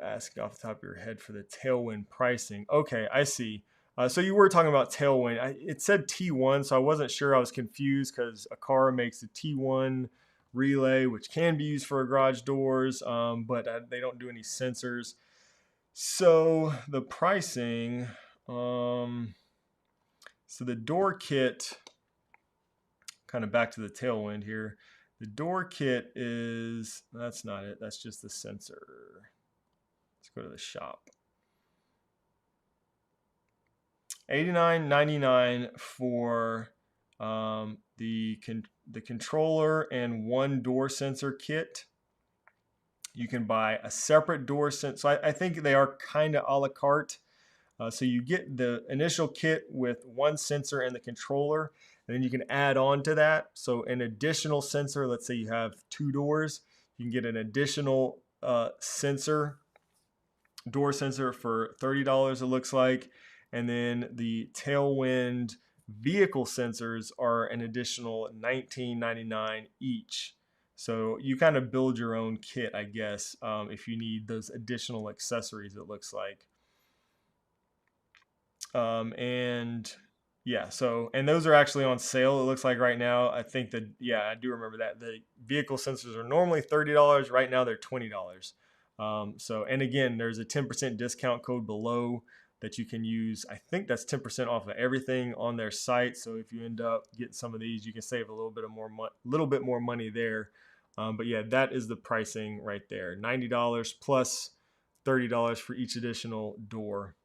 Asking off the top of your head for the Tailwind pricing. Okay, I see. So you were talking about Tailwind. It said T1, so I wasn't sure. I was confused because Aqara makes a T1 relay, which can be used for garage doors, but they don't do any sensors. So the pricing, so the door kit, kind of back to the Tailwind here. The door kit that's not it. That's just the sensor. Let's go to the shop. $89.99 for the controller and one door sensor kit. You can buy a separate door sensor. So I think they are kind of a la carte. So you get the initial kit with one sensor and the controller, and then you can add on to that. So an additional sensor, let's say you have two doors, you can get an additional door sensor for $30, it looks like. And then the Tailwind vehicle sensors are an additional $19.99 each. So you kind of build your own kit, I guess, if you need those additional accessories, it looks like. And yeah, and those are actually on sale, it looks like right now. I think that, yeah, I do remember that. The vehicle sensors are normally $30. Right now they're $20. And again, there's a 10% discount code below that you can use. I think that's 10% off of everything on their site. So if you end up getting some of these, you can save a little bit more money there. But yeah, that is the pricing right there. $90 plus $30 for each additional door.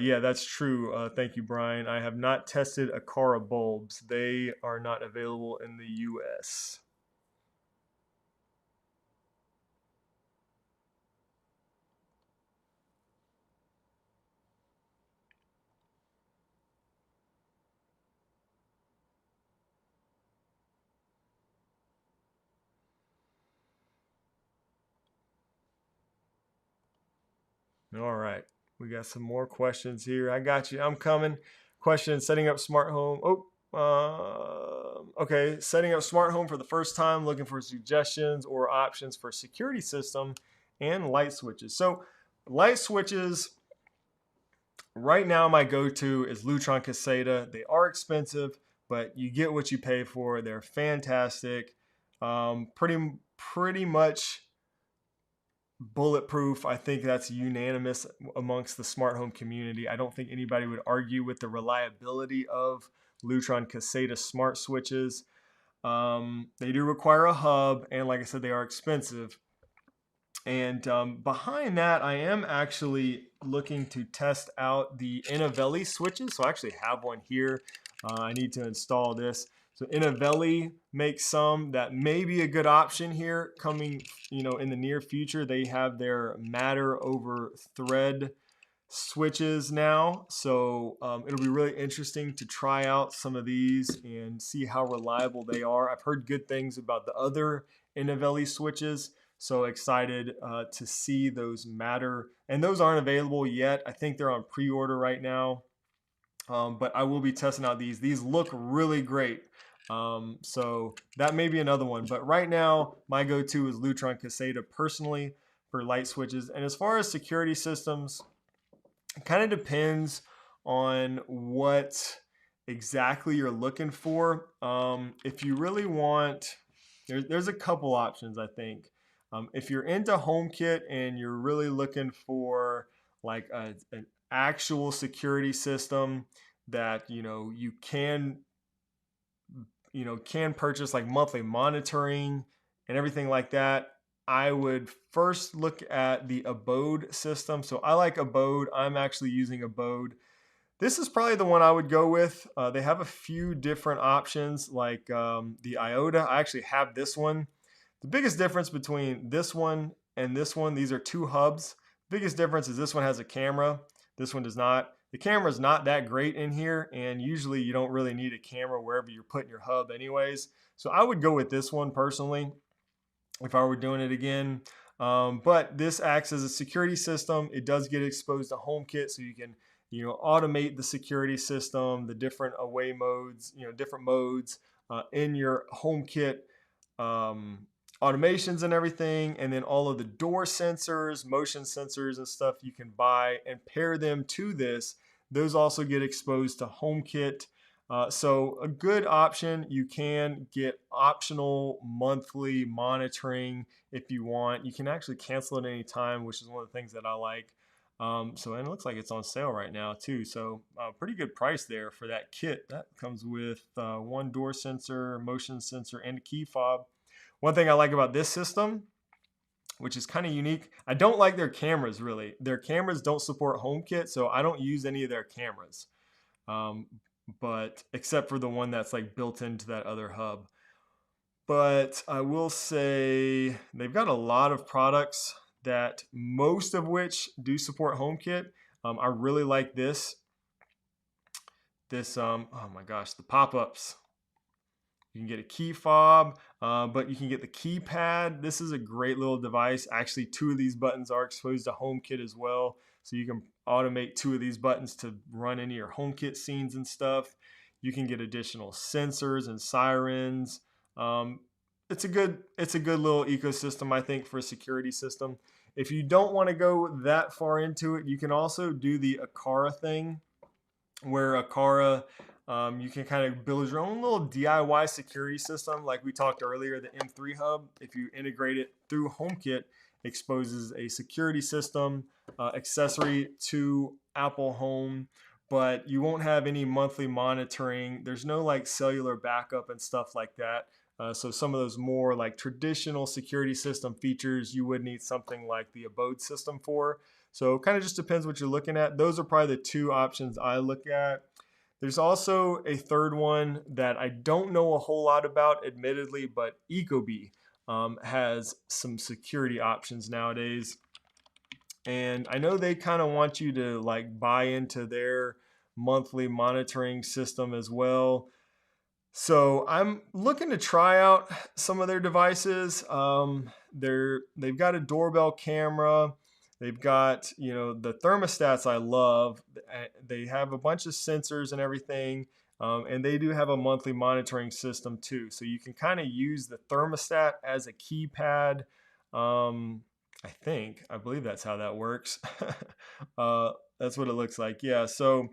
Yeah, that's true. Thank you, Brian. I have not tested Aqara bulbs. They are not available in the US. All right. We got some more questions here. I got you. I'm coming. Question: setting up smart home. Okay. Setting up smart home for the first time. Looking for suggestions or options for security system and light switches. So, light switches. Right now, my go-to is Lutron Caseta. They are expensive, but you get what you pay for. They're fantastic. Pretty much bulletproof. I think that's unanimous amongst the smart home community. I don't think anybody would argue with the reliability of Lutron Caseta smart switches. They do require a hub, and like I said, they are expensive. And behind that, I am actually looking to test out the Innovelli switches. So I actually have one here. I need to install this. So Innovelli makes some that may be a good option here coming, in the near future. They have their Matter over Thread switches now. So it'll be really interesting to try out some of these and see how reliable they are. I've heard good things about the other Innovelli switches. So excited to see those Matter. And those aren't available yet. I think they're on pre-order right now. But I will be testing out these. These look really great. So that may be another one. But right now, my go-to is Lutron Caseta personally for light switches. And as far as security systems, it kind of depends on what exactly you're looking for. If you really want, there's a couple options, I think. If you're into HomeKit and you're really looking for like an actual security system that you can purchase, like monthly monitoring and everything like that, I would first look at the Abode system. So I like Abode. I'm actually using Abode. This is probably the one I would go with. They have a few different options like the Iota. I actually have this one. The biggest difference between this one and this one, these are two hubs. Biggest difference is this one has a camera. This one does not. The camera is not that great in here, and usually you don't really need a camera wherever you're putting your hub anyways. So I would go with this one personally if I were doing it again. But this acts as a security system. It does get exposed to HomeKit, so you can automate the security system, the different away modes, different modes in your HomeKit automations and everything, and then all of the door sensors, motion sensors and stuff you can buy and pair them to this. Those also get exposed to HomeKit. So a good option. You can get optional monthly monitoring if you want. You can actually cancel it any time, which is one of the things that I like. And it looks like it's on sale right now too. So pretty good price there for that kit. That comes with one door sensor, motion sensor, and a key fob. One thing I like about this system, which is kind of unique, I don't like their cameras really. Their cameras don't support HomeKit, so I don't use any of their cameras. But except for the one that's like built into that other hub. But I will say they've got a lot of products that most of which do support HomeKit. I really like this. Oh my gosh, the pop-ups. You can get a key fob, but you can get the keypad. This is a great little device. Actually, two of these buttons are exposed to HomeKit as well. So you can automate two of these buttons to run any of your HomeKit scenes and stuff. You can get additional sensors and sirens. It's a good little ecosystem, I think, for a security system. If you don't want to go that far into it, you can also do the Aqara thing, where Aqara, you can kind of build your own little DIY security system. Like we talked earlier, the M3 hub, if you integrate it through HomeKit, exposes a security system accessory to Apple Home, but you won't have any monthly monitoring. There's no like cellular backup and stuff like that. So some of those more like traditional security system features, you would need something like the Abode system for. So it kind of just depends what you're looking at. Those are probably the two options I look at. There's also a third one that I don't know a whole lot about, admittedly, but Ecobee has some security options nowadays. And I know they kind of want you to like buy into their monthly monitoring system as well. So I'm looking to try out some of their devices. They've got a doorbell camera. They've got, the thermostats I love. They have a bunch of sensors and everything. And they do have a monthly monitoring system too. So you can kind of use the thermostat as a keypad. I believe that's how that works. That's what it looks like. Yeah. So,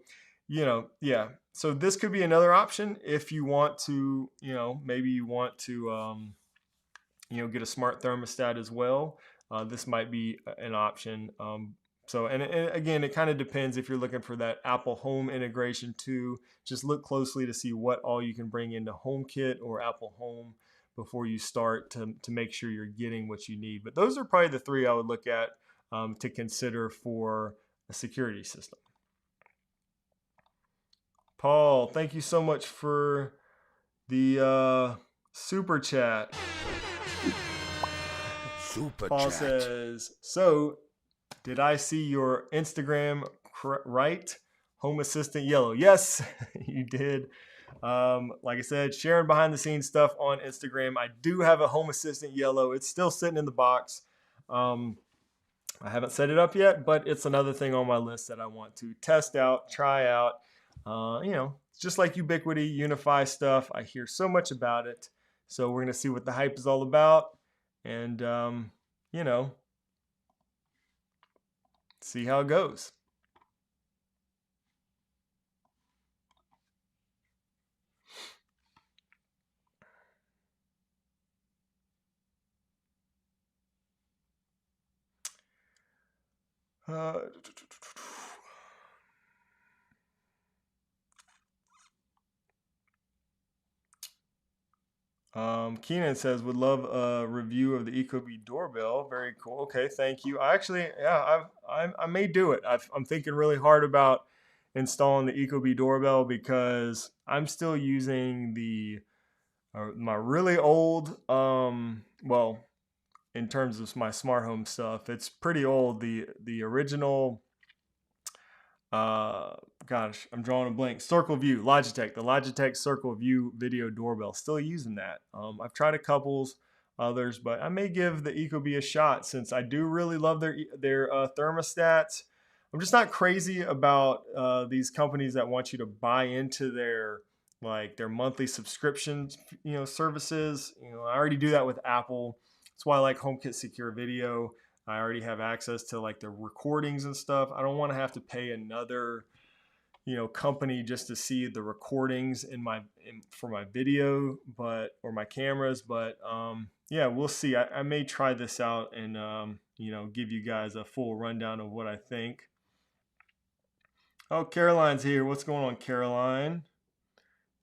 yeah. So this could be another option if you want to, maybe you want to, get a smart thermostat as well. this might be an option. And again, it kind of depends if you're looking for that Apple Home integration too. Just look closely to see what all you can bring into HomeKit or Apple Home before you start to make sure you're getting what you need. But those are probably the three I would look at to consider for a security system. Paul, thank you so much for the super chat. Paul says, so did I see your Instagram right? Home Assistant Yellow. Yes, you did. Like I said, sharing behind the scenes stuff on Instagram. I do have a Home Assistant Yellow. It's still sitting in the box. I haven't set it up yet, but it's another thing on my list that I want to test out, try out. Just like Ubiquiti, Unify stuff. I hear so much about it. So we're going to see what the hype is all about. And, see how it goes. Keenan says, would love a review of the Ecobee doorbell. Very cool. Okay, thank you. I may do it. I'm thinking really hard about installing the Ecobee doorbell because I'm still using my really old, in terms of my smart home stuff, it's pretty old. The original, I'm drawing a blank. Circle View, Logitech, the Logitech Circle View video doorbell. Still using that. I've tried a couples others, but I may give the Ecobee a shot since I do really love their thermostats. I'm just not crazy about these companies that want you to buy into their monthly subscriptions, services. I already do that with Apple. That's why I like HomeKit Secure Video. I already have access to the recordings and stuff. I don't want to have to pay another, company just to see the recordings for my video, or my cameras. But we'll see. I may try this out and give you guys a full rundown of what I think. Oh, Caroline's here. What's going on, Caroline?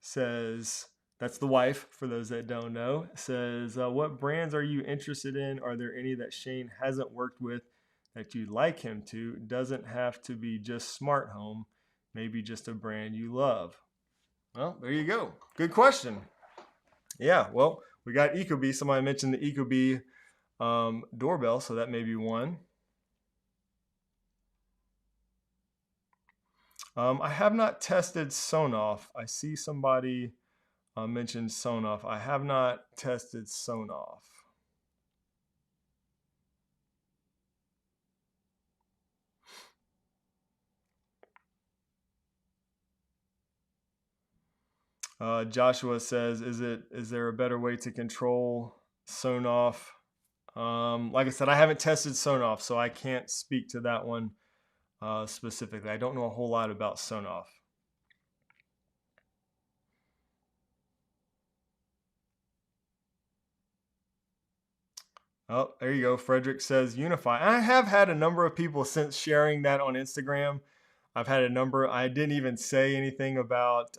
Says, that's the wife, for those that don't know. Says, what brands are you interested in? Are there any that Shane hasn't worked with that you'd like him to? Doesn't have to be just smart home. Maybe just a brand you love. Well, there you go. Good question. Yeah, well, we got Ecobee. Somebody mentioned the Ecobee doorbell, so that may be one. I have not tested Sonoff. I see somebody mentioned Sonoff. I have not tested Sonoff. Joshua says, is there a better way to control Sonoff? Like I said, I haven't tested Sonoff, so I can't speak to that one specifically. I don't know a whole lot about Sonoff. Oh, there you go. Frederick says Unify. I have had a number of people since sharing that on Instagram. I've had a number. I didn't even say anything about,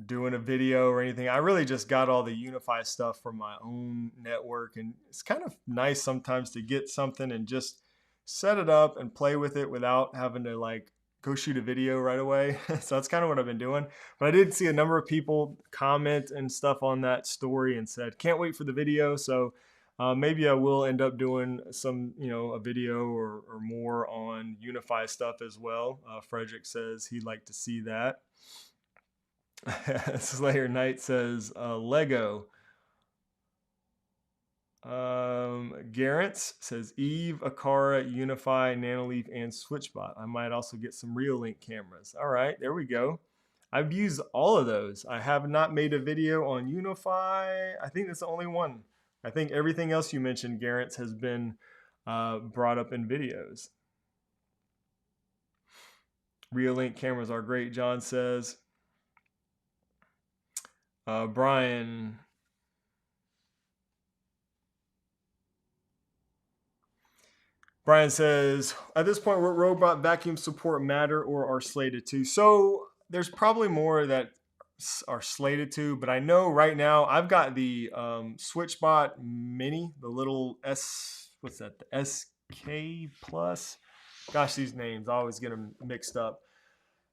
doing a video or anything. I really just got all the Unify stuff from my own network. And it's kind of nice sometimes to get something and just set it up and play with it without having to go shoot a video right away. So that's kind of what I've been doing. But I did see a number of people comment and stuff on that story and said, can't wait for the video. So maybe I will end up doing some, a video or more on Unify stuff as well. Frederick says he'd like to see that. Slayer Knight says Lego. Garrett says Eve, Aqara, Unify, Nanoleaf, and SwitchBot. I might also get some Reolink cameras. All right, there we go. I've used all of those. I have not made a video on Unify. I think that's the only one. I think everything else you mentioned, Garrett, has been brought up in videos. Reolink cameras are great, John says. Brian Brian says, at this point, what robot vacuum support matter or are slated to? So there's probably more that are slated to, but I know right now I've got the SwitchBot Mini, the little what's that? The SK Plus. Gosh, these names, I always get them mixed up.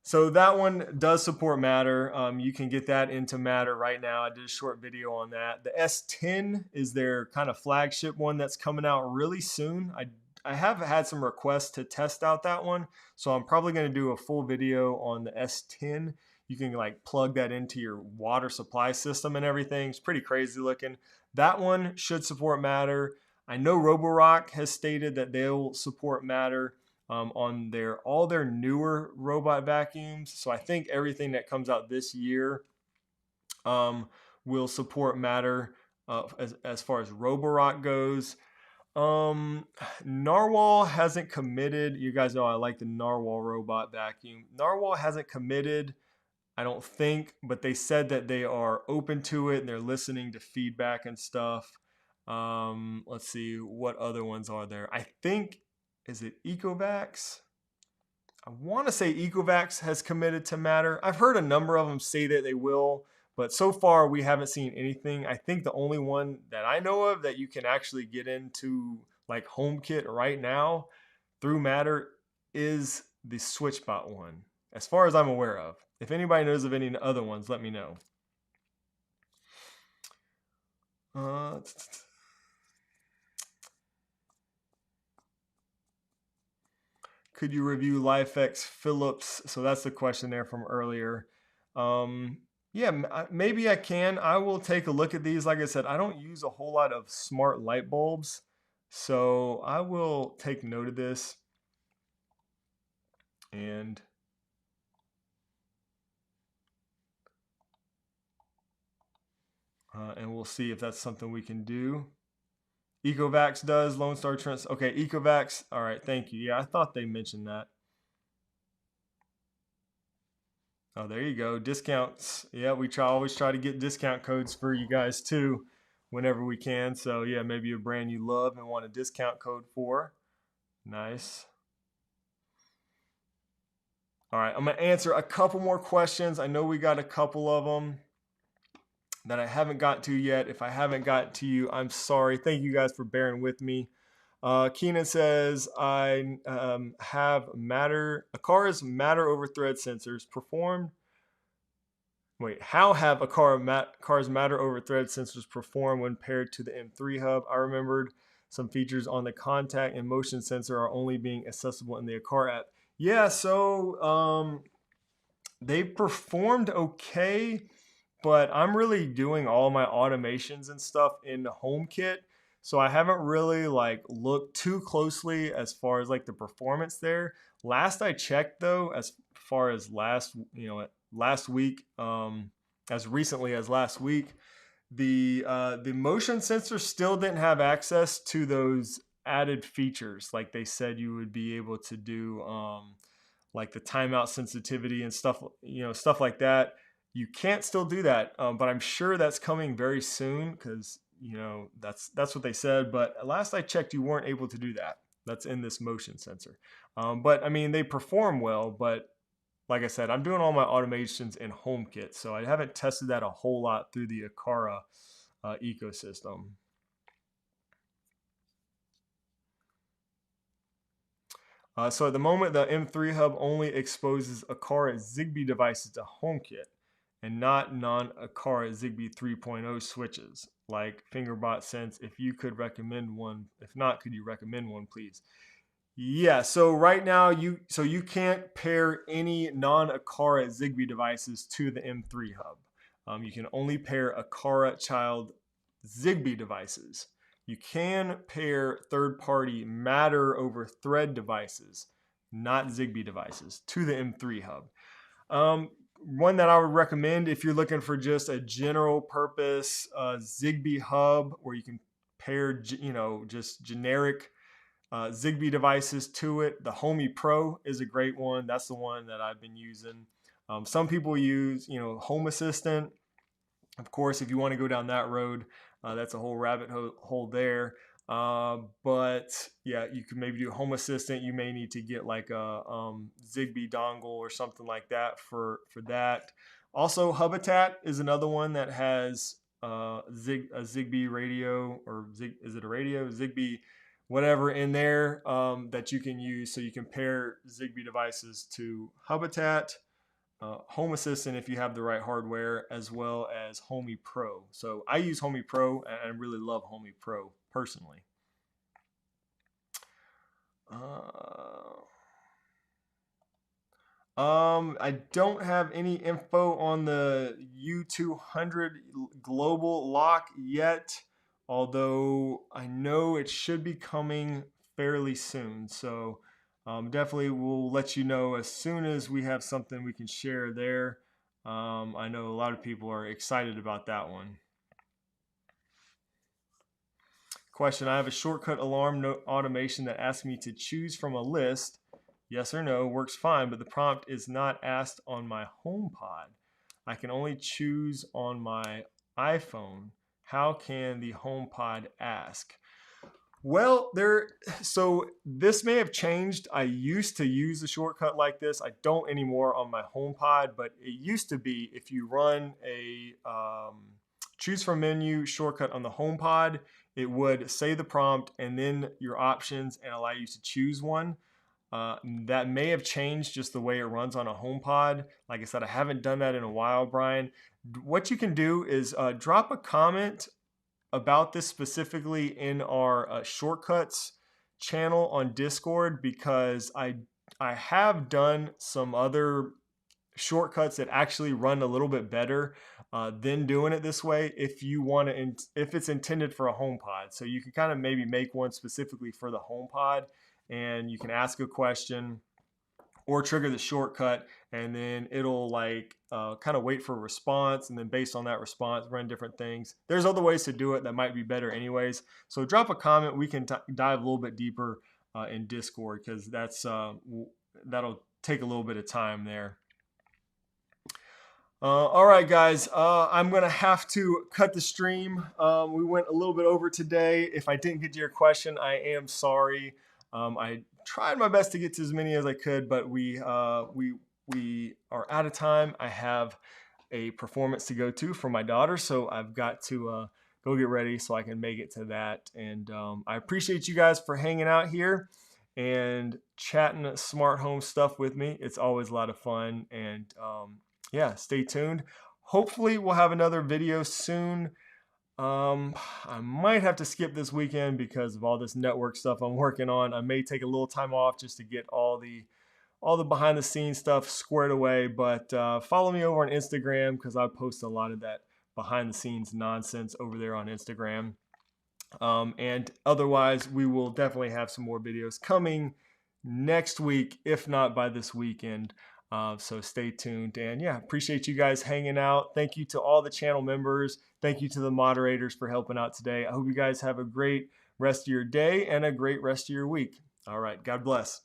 So that one does support Matter. You can get that into Matter right now. I did a short video on that. The S10 is their kind of flagship one that's coming out really soon. I have had some requests to test out that one, so I'm probably going to do a full video on the S10. You can like plug that into your water supply system and everything. It's pretty crazy looking. That one should support Matter. I know Roborock has stated that they'll support Matter on all their newer robot vacuums. So I think everything that comes out this year will support Matter as far as Roborock goes. Narwhal hasn't committed. You guys know I like the Narwhal robot vacuum. Narwhal hasn't committed, I don't think, but they said that they are open to it and they're listening to feedback and stuff. Let's see, what other ones are there? I think, is it Ecovacs? I want to say Ecovacs has committed to Matter. I've heard a number of them say that they will, but so far we haven't seen anything. I think the only one that I know of that you can actually get into like HomeKit right now through Matter is the SwitchBot one, as far as I'm aware of. If anybody knows of any other ones, let me know. Could you review LifeX Philips? So that's the question there from earlier. Yeah, maybe I can. I will take a look at these. Like I said, I don't use a whole lot of smart light bulbs, so I will take note of this. And we'll see if that's something we can do. Ecovacs does, Lone Star Trends. Okay, Ecovacs. All right, thank you. Yeah, I thought they mentioned that. Oh, there you go. Discounts. Yeah, we always try to get discount codes for you guys too, whenever we can. So yeah, maybe a brand you love and want a discount code for. Nice. All right, I'm gonna answer a couple more questions. I know we got a couple of them that I haven't got to yet. If I haven't got to you, I'm sorry. Thank you guys for bearing with me. Keenan says, I have Aqara's matter over thread sensors performed. Wait, how have Aqara's matter over thread sensors perform when paired to the M3 hub? I remembered some features on the contact and motion sensor are only being accessible in the Aqara app. Yeah, so they performed okay, but I'm really doing all my automations and stuff in HomeKit. So I haven't really like looked too closely as far as like the performance there. Last I checked though, as far as last week, as recently as last week, the motion sensor still didn't have access to those added features like they said you would be able to do, like the timeout sensitivity and stuff, stuff like that. You can't still do that, but I'm sure that's coming very soon because that's what they said. But last I checked, you weren't able to do that. That's in this motion sensor. But I mean, they perform well. But like I said, I'm doing all my automations in HomeKit, so I haven't tested that a whole lot through the Aqara ecosystem. So at the moment, the M3 hub only exposes Aqara Zigbee devices to HomeKit and not non-Aqara Zigbee 3.0 switches like Fingerbot Sense. If you could recommend one, if not, could you recommend one, please? Yeah, so right now you can't pair any non-Aqara Zigbee devices to the M3 hub. You can only pair Aqara child Zigbee devices. You can pair third-party Matter over Thread devices, not Zigbee devices, to the M3 hub. One that I would recommend if you're looking for just a general purpose Zigbee hub where you can pair, just generic Zigbee devices to it. The Homey Pro is a great one. That's the one that I've been using. Some people use, Home Assistant. Of course, if you want to go down that road, that's a whole rabbit hole there. But yeah, you can maybe do Home Assistant. You may need to get like a Zigbee dongle or something like that for that. Also, Habitat is another one that has a Zigbee radio, or is it a radio? Zigbee, whatever in there that you can use. So you can pair Zigbee devices to Habitat, Home Assistant if you have the right hardware, as well as Homey Pro. So I use Homey Pro, and I really love Homey Pro personally. I don't have any info on the U200 global lock yet, although I know it should be coming fairly soon. So definitely we'll let you know as soon as we have something we can share there. I know a lot of people are excited about that one. Question: I have a shortcut alarm automation that asks me to choose from a list. Yes or no works fine, but the prompt is not asked on my HomePod. I can only choose on my iPhone. How can the HomePod ask? Well, so this may have changed. I used to use a shortcut like this. I don't anymore on my HomePod, but it used to be if you run a choose from menu shortcut on the HomePod, it would say the prompt and then your options and allow you to choose one. That may have changed just the way it runs on a HomePod. Like I said, I haven't done that in a while, Brian. What you can do is drop a comment about this specifically in our shortcuts channel on Discord, because I have done some other shortcuts that actually run a little bit better than doing it this way if you want to, if it's intended for a HomePod. So you can kind of maybe make one specifically for the HomePod, and you can ask a question or trigger the shortcut, and then it'll like kind of wait for a response, and then based on that response run different things. There's other ways to do it that might be better anyways. So drop a comment. We can dive a little bit deeper in Discord, because that'll take a little bit of time there. All right, guys, I'm going to have to cut the stream. We went a little bit over today. If I didn't get to your question, I am sorry. I tried my best to get to as many as I could, but we are out of time. I have a performance to go to for my daughter, so I've got to go get ready so I can make it to that. And I appreciate you guys for hanging out here and chatting smart home stuff with me. It's always a lot of fun. And yeah, stay tuned. Hopefully we'll have another video soon. I might have to skip this weekend because of all this network stuff I'm working on. I may take a little time off just to get all the behind the scenes stuff squared away. But follow me over on Instagram, because I post a lot of that behind the scenes nonsense over there on Instagram. And otherwise, we will definitely have some more videos coming next week, if not by this weekend. So stay tuned, and yeah, appreciate you guys hanging out. Thank you to all the channel members. Thank you to the moderators for helping out today. I hope you guys have a great rest of your day and a great rest of your week. All right, God bless.